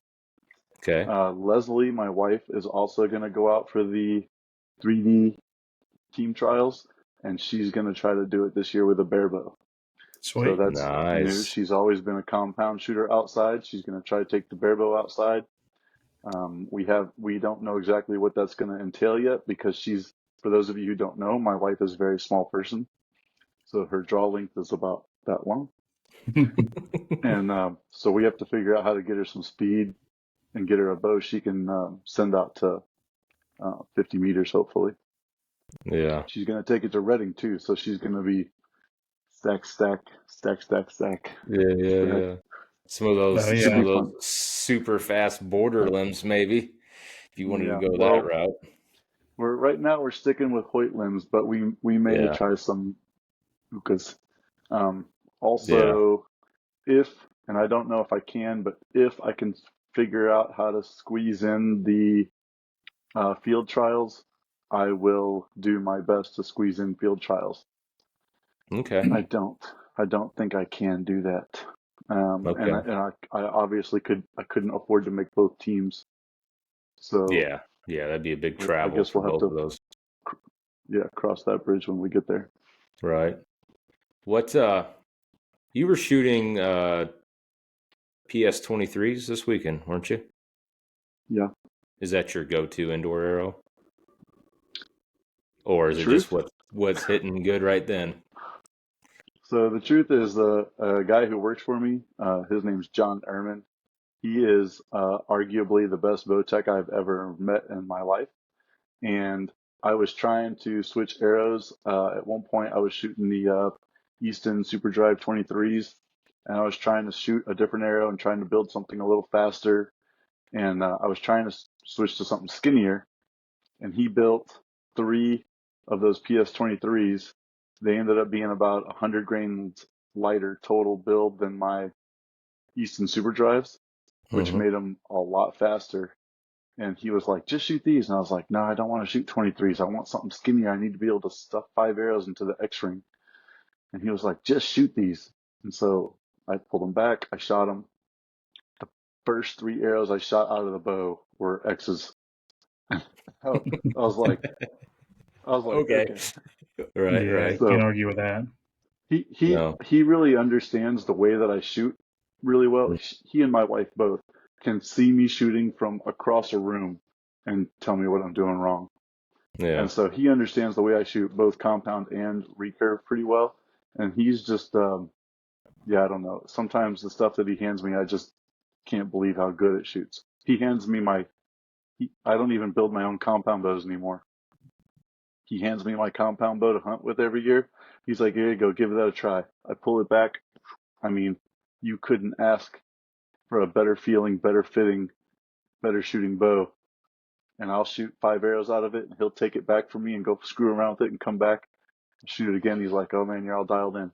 Okay. Leslie, my wife, is also going to go out for the 3D team trials, and she's going to try to do it this year with a bare bow. So Sweet. that's new. Nice. She's always been a compound shooter outside. She's going to try to take the bare bow outside. We don't know exactly what that's going to entail yet, because for those of you who don't know, my wife is a very small person. So her draw length is about that long. And so we have to figure out how to get her some speed and get her a bow she can send out to 50 meters, hopefully. Yeah. She's going to take it to Reading too. So she's going to be stack, stack, stack, stack, stack, Yeah. Yeah. stack. Yeah. Some of Oh Should some yeah. be of those fun. super fast border limbs, maybe, if you wanted to Yeah. go that Well, route. right now we're sticking with Hoyt limbs, but we may Yeah. try some Ukas. Um, Yeah. also, and I don't know if I can, but if I can figure out how to squeeze in the field trials, I will do my best to squeeze in field trials. Okay. I don't, I don't think I can do that. Okay. I obviously couldn't afford to make both teams. So Yeah. Yeah. That'd be a big I travel guess for we'll have both of to, those. yeah, cross that bridge when we get there. Right. What you were shooting PS-23s this weekend, weren't you? Yeah. Is that your go-to indoor arrow? Or is it just Truth? what what's hitting good right then? So the truth is, the guy who works for me, his name's John Ehrman. He is arguably the best bow tech I've ever met in my life. And I was trying to switch arrows. At one point, I was shooting the Easton Super Drive 23s, and I was trying to shoot a different arrow and trying to build something a little faster. And I was trying to switch to something skinnier. And he built 3 of those PS23s. They ended up being about 100 grains lighter total build than my Easton Super Drives, which Mhm. made them a lot faster. And he was like, just shoot these. And I was like, no, I don't want to shoot 23s. I want something skinnier. I need to be able to stuff 5 arrows into the X-ring. And he was like, just shoot these. And so I pulled them back. I shot them. The first 3 arrows I shot out of the bow were X's. I was like, Okay. okay. Right, Yeah, right. you can't So argue with that. No. he really understands the way that I shoot really well. Mm. He and my wife both can see me shooting from across a room and tell me what I'm doing wrong. Yeah. And so he understands the way I shoot both compound and recurve pretty well. And he's just, yeah, I don't know. Sometimes the stuff that he hands me, I just can't believe how good it shoots. He hands me I don't even build my own compound bows anymore. He hands me my compound bow to hunt with every year. He's like, here you go, give that a try. I pull it back. I mean, you couldn't ask for a better feeling, better fitting, better shooting bow. And I'll shoot 5 arrows out of it, and he'll take it back from me and go screw around with it and come back and shoot it again. He's like, oh man, you're all dialed in.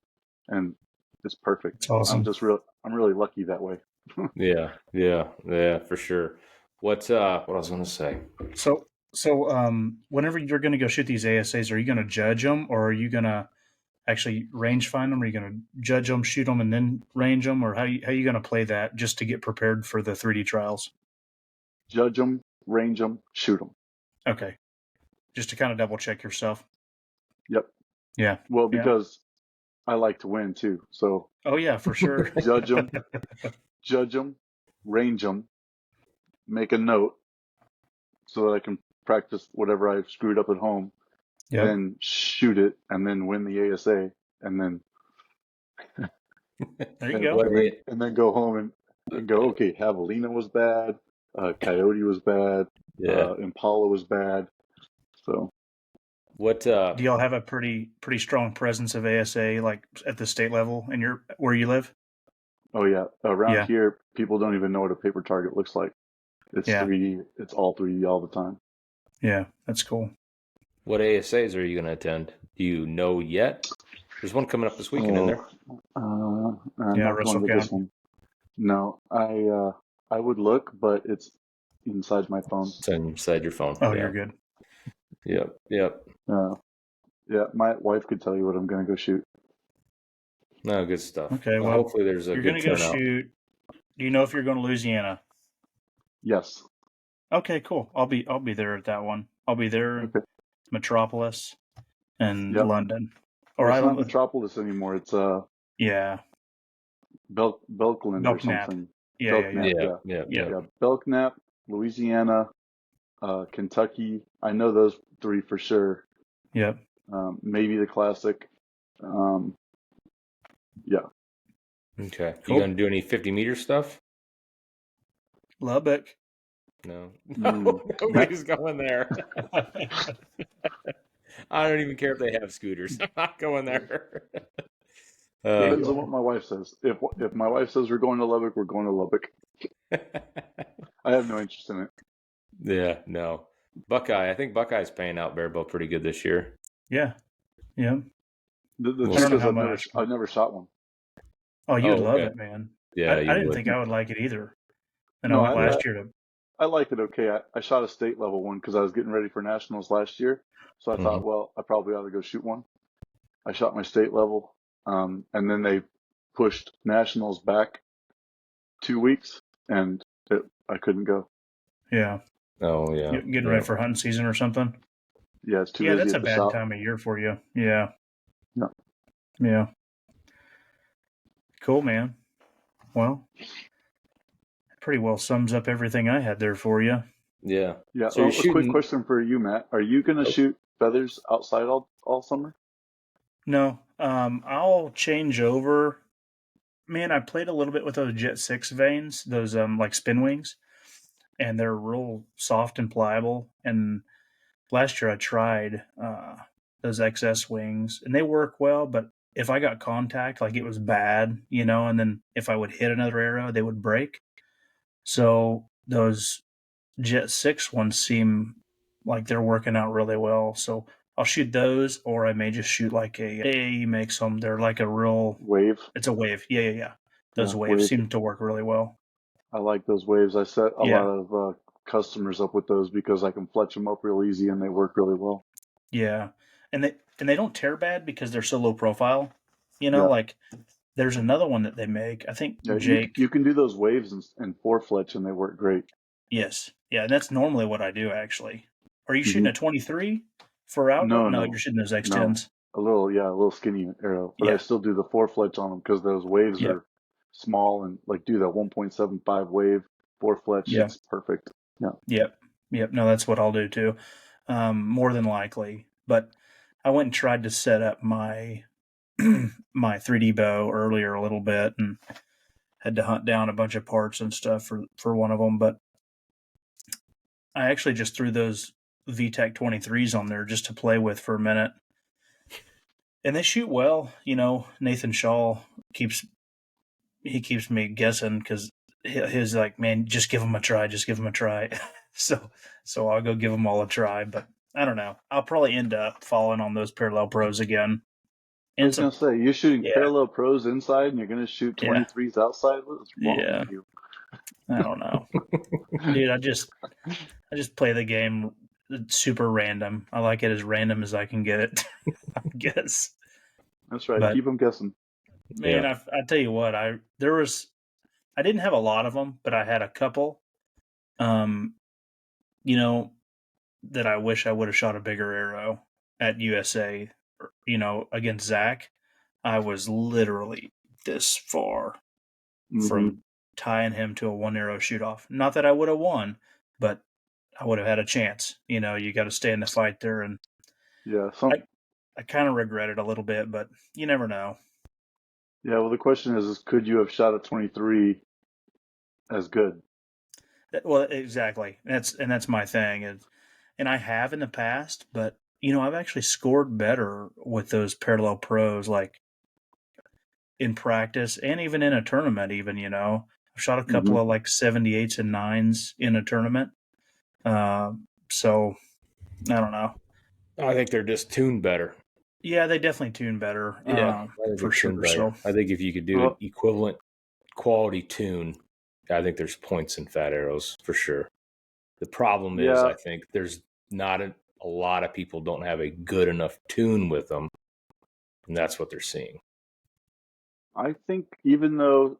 And it's perfect. It's awesome. I'm really lucky that way. Yeah. Yeah. Yeah, for sure. What I was going to say? Whenever you're going to go shoot these ASAs, are you going to judge them, or are you going to actually range find them? Are you going to judge them, shoot them, and then range them, or how you going to play that just to get prepared for the 3D trials? Judge them, range them, shoot them. Okay, just to kind of double check yourself. Yep. Yeah. Well, Yeah. because I like to win too. So Oh yeah, for sure. judge them, range them, make a note so that I can practice whatever I've screwed up at home, Yep. then shoot it, and then win the ASA, and then There you go. and then go home and go, okay, Javelina was bad, Coyote was bad, Yeah. Impala was bad. So What Do y'all have a pretty strong presence of ASA like at the state level in where you live? oh yeah, around Yeah. here people don't even know what a paper target looks like. It's Yeah. 3D. It's all 3D all the time. Yeah, that's cool. what ASAs are you going to attend? Do you know yet? There's one coming up this weekend in there. I'm Yeah, not going to this WrestleCon. one. No, I would look, but it's inside my phone. It's inside your phone. Oh, Yeah. you're good. Yep. Yep. Yeah, my wife could tell you what I'm going to go shoot. No, good stuff. Okay, well, hopefully there's a You're good going to go turnout. shoot. Do you know if you're going to Louisiana? Yes. Okay, cool. I'll be there at that one. I'll be there in Okay. Metropolis and Yep. London. Or It's I not don't. Metropolis anymore. It's Yeah. Belkland or Belknap. something. Yeah. Belknap, Yeah. Yeah. yeah. Belknap, Louisiana, Kentucky. I know those 3 for sure. Yep. Maybe the Classic. Yeah. Okay. Cool. You going to do any 50-meter stuff? Lubbock. No. Mm. Nobody's going there. I don't even care if they have scooters. I'm not going there. Depends on what my wife says. If my wife says we're going to Lubbock, we're going to Lubbock. I have no interest in it. Yeah, no. Buckeye. I think Buckeye's paying out Bearable pretty good this year. Yeah. Yeah. The We'll truth see. is, I've never shot one. Oh, you'd love okay. it, man. Yeah, I you didn't would. think I would like it either. And No, I went last year to. I like it okay. I shot a state level one because I was getting ready for nationals last year. So I thought, well, I probably ought to go shoot one. I shot my state level, and then they pushed nationals back 2 weeks, and I couldn't go. Yeah. Oh, yeah. Getting ready for hunting season or something. Yeah, it's too Yeah, busy that's a at the bad shop. time of year for you. Yeah. Yeah. Yeah. Cool, man. Well, pretty well sums up everything I had there for you. Yeah. Yeah. So you're A quick question for you, Matt. Are you going to shoot feathers outside all all summer? No, I'll change over. Man, I played a little bit with those Jet 6 vanes, those like spin wings, and they're real soft and pliable. And last year I tried those XS wings, and they work well, but if I got contact, like it was bad, and then if I would hit another arrow, they would break. So those Jet 6 ones seem like they're working out really well. So I'll shoot those, or I may just shoot like a makes them. They're like a real, Wave? it's a wave. Yeah. Those Yeah, waves wave. seem to work really well. I like those waves. I set a lot Yeah. of customers up with those because I can fletch them up real easy and they work really well. Yeah. And they don't tear bad because they're so low profile. Yeah. Like there's another one that they make. I think Yeah, Jake. you can do those waves and four fletch and they work great. Yes. Yeah, and that's normally what I do actually. Are you shooting Hmm. a 23 for outdoor? No, you're No, shooting those no. X10s. A little skinny arrow, but I Yeah. still do the four fletch on them because those waves Yep. are small and like do that 1.75 wave four fletch. Yeah. It's perfect. Yeah. Yep. No, that's what I'll do too. More than likely. But I went and tried to set up my my 3D bow earlier a little bit and had to hunt down a bunch of parts and stuff for one of them. But I actually just threw those VTech 23s on there just to play with for a minute. And they shoot well. Nathan Shaw keeps me guessing because his like, man, just give them a try. Just give them a try. so I'll go give them all a try. But I don't know. I'll probably end up falling on those parallel pros again. I And was it's a gonna say you're shooting yeah, parallel pros inside and you're gonna shoot yeah, 23s outside. What's wrong yeah. with you? I don't know, dude. I just play the game super random. I like it as random as I can get it. I guess. That's right. But Keep them guessing. man, Yeah. I tell you what, I didn't have a lot of them, but I had a couple. Um, you know, that I wish I would have shot a bigger arrow at USA, against Zach. I was literally this far Hmm. from tying him to a one arrow shoot off. Not that I would have won, but I would have had a chance. You got to stay in the fight there. And Yeah. I kind of regret it a little bit, but you never know. Yeah. Well, the question is could you have shot a 23 as good? Well, exactly. That's my thing. And I have in the past, but I've actually scored better with those parallel pros, like in practice and even in a tournament. I've shot a Hmm. couple of like 78s and 9s in a tournament. So I don't know. I think they're just tuned better. Yeah, they definitely tune better, Yeah, I think for they're tuned sure. better. So I think if you could do an Well, equivalent quality tune, I think there's points in fat arrows for sure. The problem is, yeah. I think there's not a lot of people don't have a good enough tune with them, and that's what they're seeing. I think even though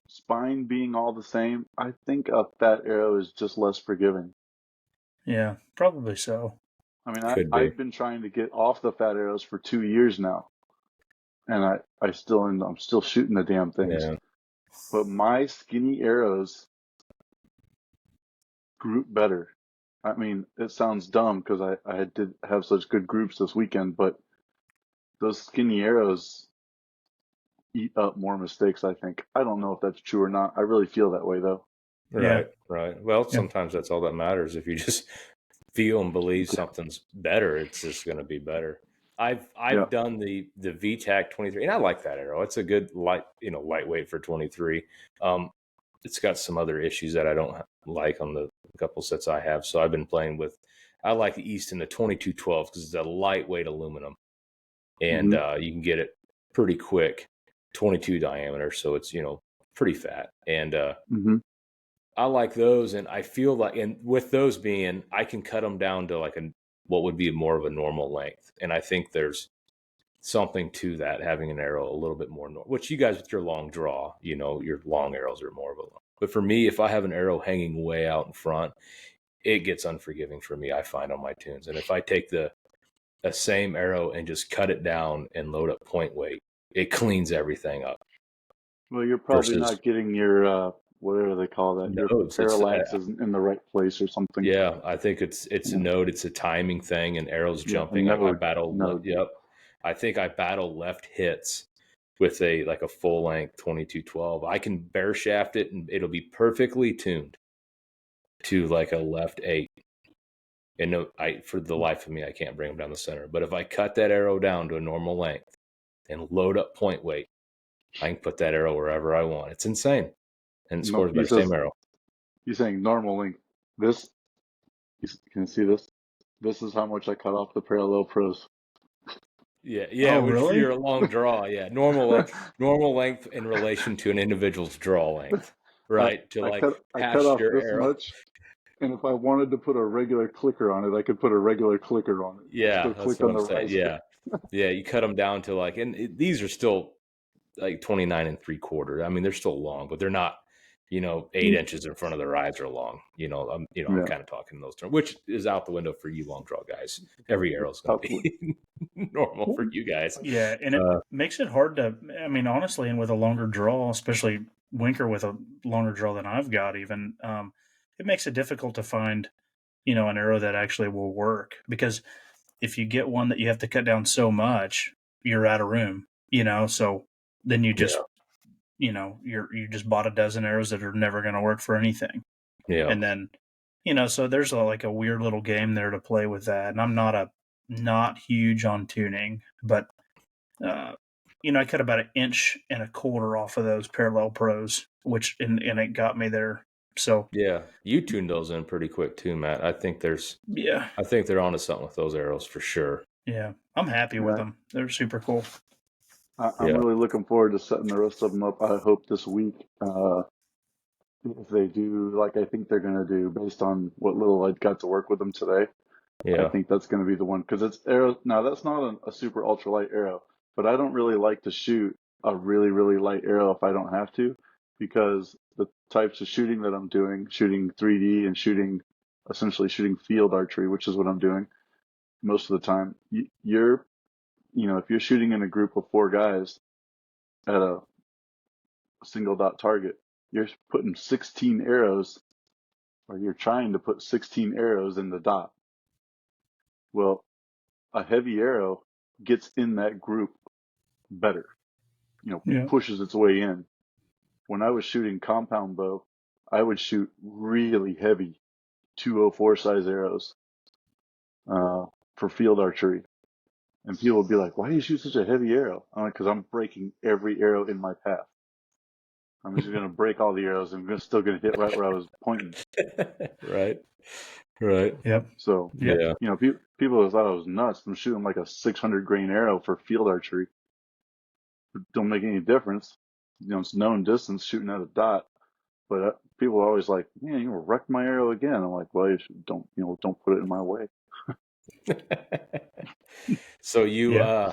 spine being all the same, I think a fat arrow is just less forgiving. yeah, probably so. I mean, Could be. I've been trying to get off the fat arrows for 2 years now, and I'm still shooting the damn things. Yeah. But my skinny arrows group better. I mean, it sounds dumb because I did have such good groups this weekend, but those skinny arrows eat up more mistakes, I think. I don't know if that's true or not. I really feel that way though. Yeah, Right. Well, yeah, sometimes that's all that matters. If you just feel and believe something's better, it's just going to be better. Yeah. I've done the VTAC 23, and I like that arrow. It's a good lightweight for 23. It's got some other issues that I don't like on the couple sets I have. So I've been playing with. I like the Easton the 2212 because it's a lightweight aluminum, and Hmm. you can get it pretty quick, 22 diameter, so it's pretty fat, and Hmm. I like those, and I feel like, and with those being, I can cut them down to like what would be more of a normal length, and I think there's something to that, having an arrow a little bit more normal. Which you guys with your long draw, your long arrows are more of a long. But for me, if I have an arrow hanging way out in front, it gets unforgiving for me. I find on my tunes, and if I take the same arrow and just cut it down and load up point weight, it cleans everything up. Well, you're probably Versus, not getting your whatever they call that. Your Nodes. parallax isn't in the right place or something. Yeah, I think it's a Yeah, node. It's a timing thing, and arrows yeah, a jumping. I node. battle. Node. Yep, I think I battle left hits with a full length 2212. I can bear shaft it, and it'll be perfectly tuned to like a left 8. And no, I for the life of me, I can't bring them down the center. But if I cut that arrow down to a normal length and load up point weight, I can put that arrow wherever I want. It's insane, and it No, scores better. Same arrow. he's saying normal length. This, can you see this? This is how much I cut off the parallel pros. Yeah, Oh, which for really? your long draw, yeah, normal length in relation to an individual's draw length, right? To like I cut pass off your this arrow. much, and if I wanted to put a regular clicker on it, I could put a regular clicker on it. Yeah, Still that's click what on I'm the saying. riser. Yeah, yeah, you cut them down to like, and these are still like 29 3/4. I mean, they're still long, but they're not, 8 inches in front of the riser long. I'm Yeah, kind of talking in those terms, which is out the window for you long draw guys. Every arrow is going to probably. be normal for you guys. Yeah, and it makes it hard to. I mean, honestly, and with a longer draw, especially Winker with a longer draw than I've got, even it makes it difficult to find, an arrow that actually will work. Because if you get one that you have to cut down so much, you're out of room. So then you just, Yeah, you just bought a dozen arrows that are never going to work for anything, yeah, and then, so there's like a weird little game there to play with that. And I'm not huge on tuning, but uh, I cut about 1.25 inches off of those parallel pros, which and it got me there. So yeah. You tuned those in pretty quick too, Matt. yeah, I think they're onto something with those arrows for sure. yeah, I'm happy with Yeah, them. They're super cool. I'm Yeah, really looking forward to setting the rest of them up. I hope this week, if they do like I think they're going to do, based on what little I got to work with them today. I yeah, think that's going to be the one because it's arrow. Now that's not a super ultralight arrow, but I don't really like to shoot a really really light arrow if I don't have to, because the types of shooting that I'm doing, shooting 3D and essentially shooting field archery, which is what I'm doing most of the time. If you're shooting in a group of 4 guys at a single dot target, you're putting 16 arrows, or you're trying to put 16 arrows in the dot. Well, a heavy arrow gets in that group better, Yeah, pushes its way in. When I was shooting compound bow, I would shoot really heavy 204 size arrows for field archery. And people would be like, why do you shoot such a heavy arrow? I'm like, because I'm breaking every arrow in my path. I'm just going to break all the arrows and I'm still going to hit right where I was pointing. right, right. yep, So, yep, Yeah, people thought I was nuts. I'm shooting like a 600 grain arrow for field archery. It don't make any difference. It's known distance shooting at a dot. But people are always like, "Man, you wrecked my arrow again." I'm like, "Well, don't put it in my way." so you yeah.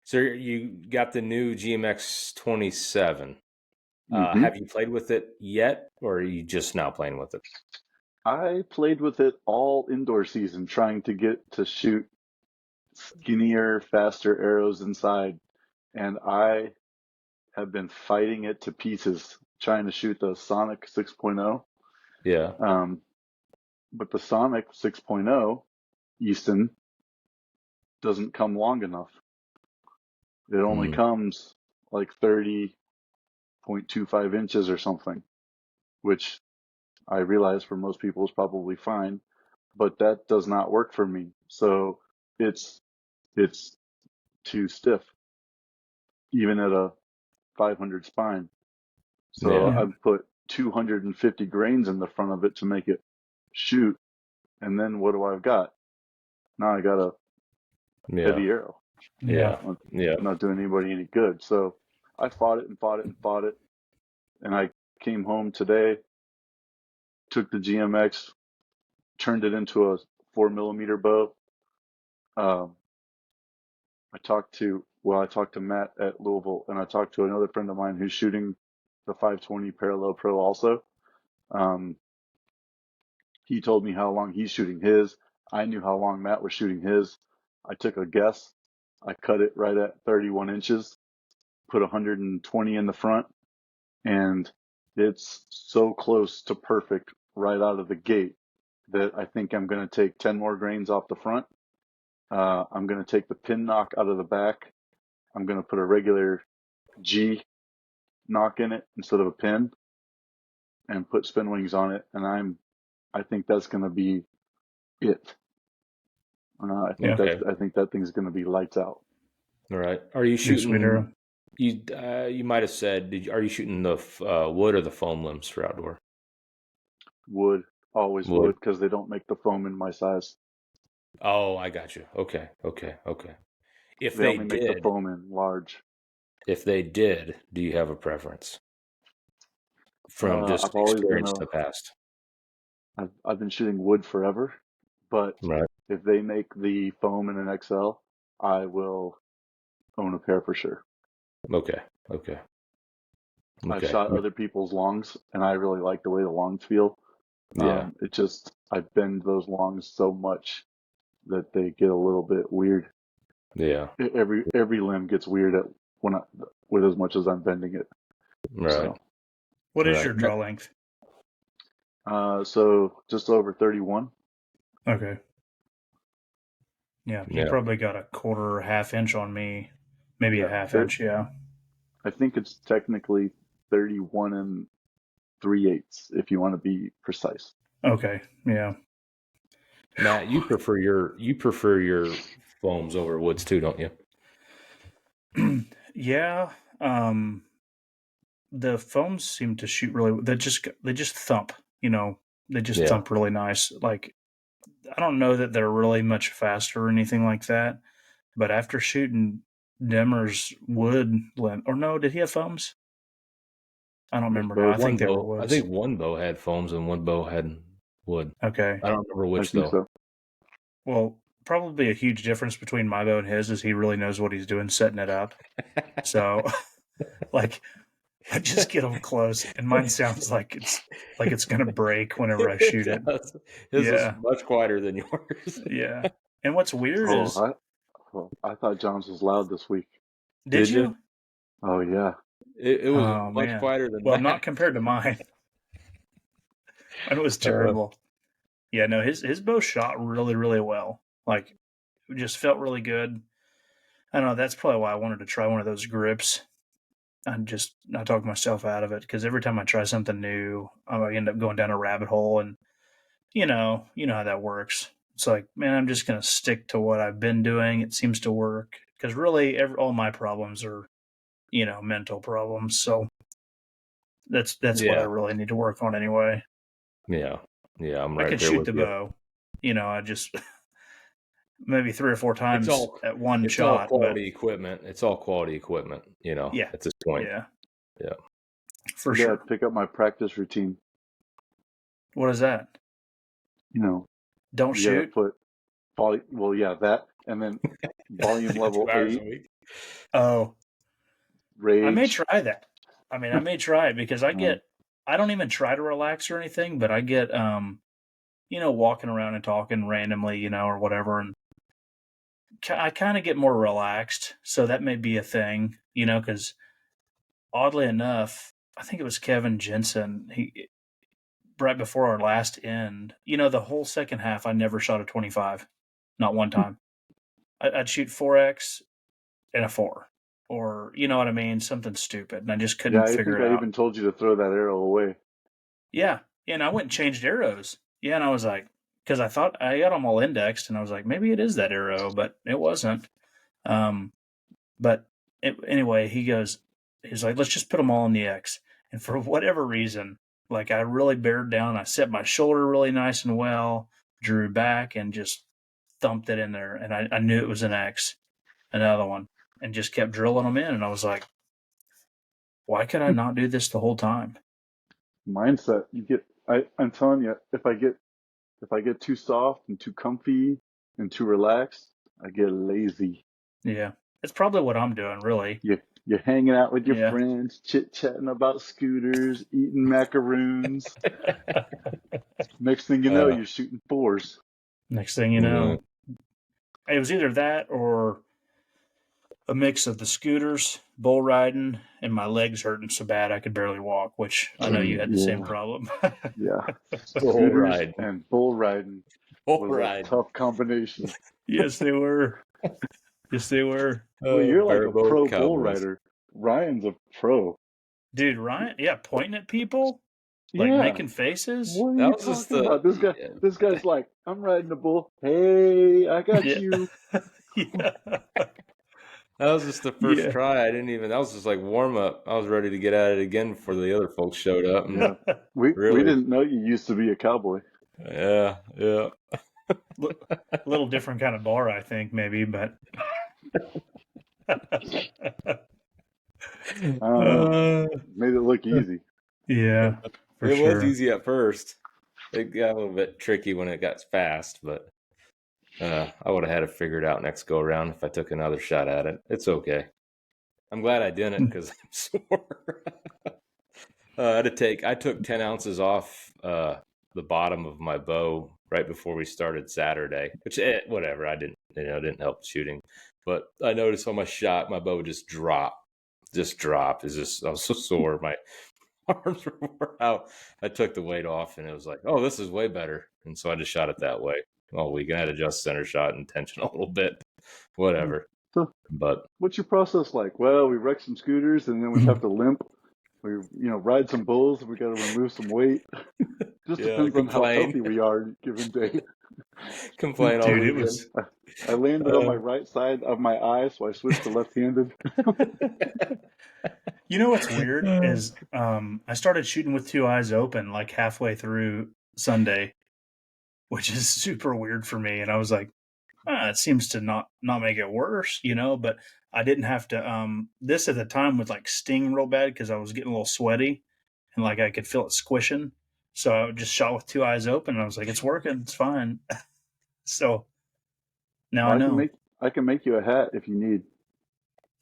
so you got the new GMX 27. Hmm. Have you played with it yet, or are you just now playing with it? I played with it all indoor season, trying to get to shoot skinnier, faster arrows inside, and I have been fighting it to pieces, trying to shoot the Sonic 6.0. Yeah. Um, but the Sonic 6.0 Easton doesn't come long enough. It only Mm, comes like 30.25 inches or something, which I realize for most people is probably fine, but that does not work for me. So it's it's too stiff, even at a 500 spine. So yeah. Yeah. I've put 250 grains in the front of it to make it shoot, and then what do I've got? Now I got a Yeah. heavy arrow. Yeah. Yeah. Not, Yeah. not doing anybody any good. So I fought it and fought it and fought it, and I came home today, took the GMX, turned it into a 4 millimeter bow. Um, I talked to Matt at Louisville, and I talked to another friend of mine who's shooting the 520 Parallel Pro also. Um, he told me how long he's shooting his. I knew how long Matt was shooting his. I took a guess. I cut it right at 31 inches, put 120 in the front, and It's so close to perfect right out of the gate that I think I'm going to take 10 more grains off the front. I'm going to take the pin knock out of the back. I'm going to put a regular G knock in it instead of a pin and put spin wings on it. And I think that's going to be it. Yeah. Okay. I think that thing's going to be lights out. All right. Are you Sweet shooting? arrow. You might have said. Are you shooting the wood or the foam limbs for outdoor? Wood, always Wood. wood, because they don't make the foam in my size. Oh, I got you. Okay. If They they only make the did, foam in large. do you have a preference from just I've always been experience in a the past? I've been shooting wood forever, but Right. if they make the foam in an XL, I will own a pair for sure. Okay. Okay. I've Okay. shot other people's longs, and I really like the way the longs feel. Yeah. I bend those longs so much that they get a little bit weird. Yeah. Every limb gets weird with as much as I'm bending it. Right. So, What is Right. your draw length? so just over 31. Okay. Yeah, you Yeah. probably got a quarter or half inch on me, maybe a Yeah, half inch. Yeah. I think it's technically 31 and 3/8 if you want to be precise. Okay. Yeah. Matt, you prefer your foams over woods too, don't you? Yeah. The foams seem to shoot really. They just thump. They just Yeah. thump really nice. Like I don't know that they're really much faster or anything like that. But after shooting Demmer's wood limb, or no, did he have foams? I don't With remember now. I both, think they were I woods. think one bow had foams and one bow had wood. Okay. I don't remember I which think though. so. Well, probably a huge difference between my bow and his is he really knows what he's doing setting it up. So, like, I just get him close, and mine sounds like it's gonna break whenever I shoot it. His is Yeah, much quieter than yours. yeah. And what's weird Oh, is, I thought John's was loud this week. did Did you? you? Oh yeah, It was Oh much man. quieter than Well, not Matt. compared to mine. Mine was terrible. Yeah, no, his bow shot really, really well. Like, it just felt really good. I don't know. That's probably why I wanted to try one of those grips. I talk myself out of it because every time I try something new, I end up going down a rabbit hole, and you know how that works. It's like, man, I'm just gonna stick to what I've been doing. It seems to work because really, all my problems are, mental problems. So that's what I Yeah, really need to work on anyway. yeah, yeah. I'm I right can there shoot with the you. bow. I just maybe 3 or 4 It's times all at one it's all shot, but quality equipment. It's all quality equipment. yeah, At this point. yeah, Yeah. for I gotta sure. pick up my practice routine. What is that? You know, Don't you gotta shoot? put well, yeah, that, and then volume level 2 hours a 8, week. Oh, I may rage. try that. I mean, I may try it because Um, I don't even try to relax or anything, but I get, walking around and talking randomly, or whatever. And I kind of get more relaxed. So that may be a thing, because oddly enough, I think it was Kevin Jensen. Right before our last end, the whole second half, I never shot a 25, not one time. I'd shoot 4X and a 4, or you know what I mean, something stupid, and I just yeah, couldn't I figure think it I out. even told you to throw that arrow away. Yeah, and I went and changed arrows. Yeah, and I was like, because I thought I got them all indexed, and I was like, maybe it is that arrow, but it wasn't. Um, but anyway, he's like, let's just put them all in the X. And for whatever reason, like I really bared down. I set my shoulder really nice and well, drew back, and just thumped it in there. And I knew it was an X, another one, and just kept drilling them in. And I was like, why could I not do this the whole time? Mindset. I'm telling you, if I get too soft and too comfy and too relaxed, I get lazy. Yeah, it's probably what I'm doing, really. You're hanging out with your Yeah. friends, chit chatting about scooters, eating macaroons. Next thing you know, Uh, you're shooting fours. Next thing you yeah. know, it was either that or a mix of the scooters, bull riding, and my legs hurting so bad I could barely walk, which I know you had the same Yeah. problem. Yeah. Bull Scooters riding. and bull riding Bull was a riding. tough combination. Yes, they were. Yes, they were. Well, you're like a Bareboat pro bull Cowboys. rider. Ryan's a pro. Dude, Ryan, yeah, pointing at people, like Yeah. making faces. What are That you was just talking about? This guy's like, I'm riding a bull. Hey, I got Yeah. you. Yeah. That was just the first Yeah. try. That was just like warm up. I was ready to get at it again before the other folks showed up. And Yeah. We really, didn't know you used to be a cowboy. yeah. A little different kind of bar, I think, maybe, but Made it look easy. yeah, for It sure. was easy at first. It got a little bit tricky when it got fast, but I would have had it figured out next go around if I took another shot at it. It's okay. I'm glad I didn't because I'm sore. I took 10 ounces off the bottom of my bow right before we started Saturday, which whatever. I didn't help shooting, but I noticed on my shot, my bow just dropped. I was so sore. My arms were wore out. I took the weight off and it was like, oh, this is way better. And so I just shot it that way all week. And I had to adjust center shot and tension a little bit, whatever. So, But what's your process like? Well, we wreck some scooters and then we have to limp. We, ride some bulls. We got to remove some weight. Just yeah, depends on how complain. healthy we are given day. Complain all Dude, it weekend. was. I landed on my right side of my eye, so I switched to left-handed. You know what's weird is I started shooting with two eyes open like halfway through Sunday, which is super weird for me. And I was like, it seems to not make it worse, but I didn't have to this at the time would like sting real bad because I was getting a little sweaty and like I could feel it squishing. So I just shot with two eyes open and I was like, it's working, it's fine. So now I know. I can make you a hat if you need.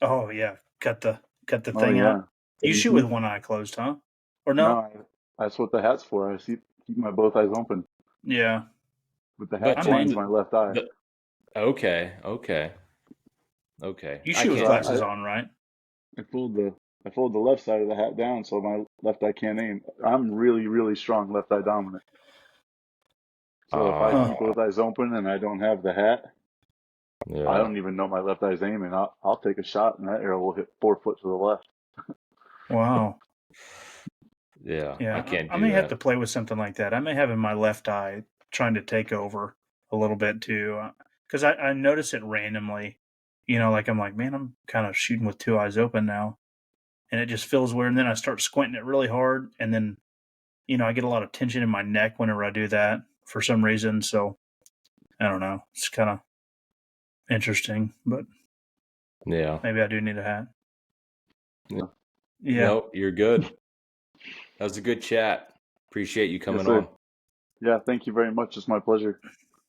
Oh yeah. Cut the Oh thing yeah. out. You shoot with one eye closed, huh? Or no? No, that's what the hat's for. I keep my both eyes open. Yeah. With the hat But blinds my left eye. Okay. You shoot with glasses on, right? I fold the left side of the hat down so my left eye can't aim. I'm really, really strong left eye dominant. So if I keep both eyes open and I don't have the hat, yeah. I don't even know my left eye's aiming. I'll take a shot and that arrow will hit 4 foot to the left. Wow. Yeah. Yeah. I can't do I may that. have to play with something like that. I may have in my left eye trying to take over a little bit too. Because I notice it randomly. Like I'm like, man, I'm kind of shooting with two eyes open now. And it just feels weird. And then I start squinting it really hard. And then, I get a lot of tension in my neck whenever I do that for some reason. So I don't know. It's kind of interesting, but Yeah. maybe I do need a hat. Yeah. No, you're good. That was a good chat. Appreciate you coming on. Yeah, thank you very much. It's my pleasure.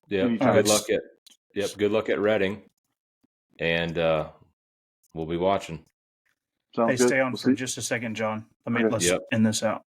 Yeah. Anytime. Good luck at Reading. And we'll be watching. Sounds Hey, good. stay on We'll for see. just a second, John. Let's Yep. end this out.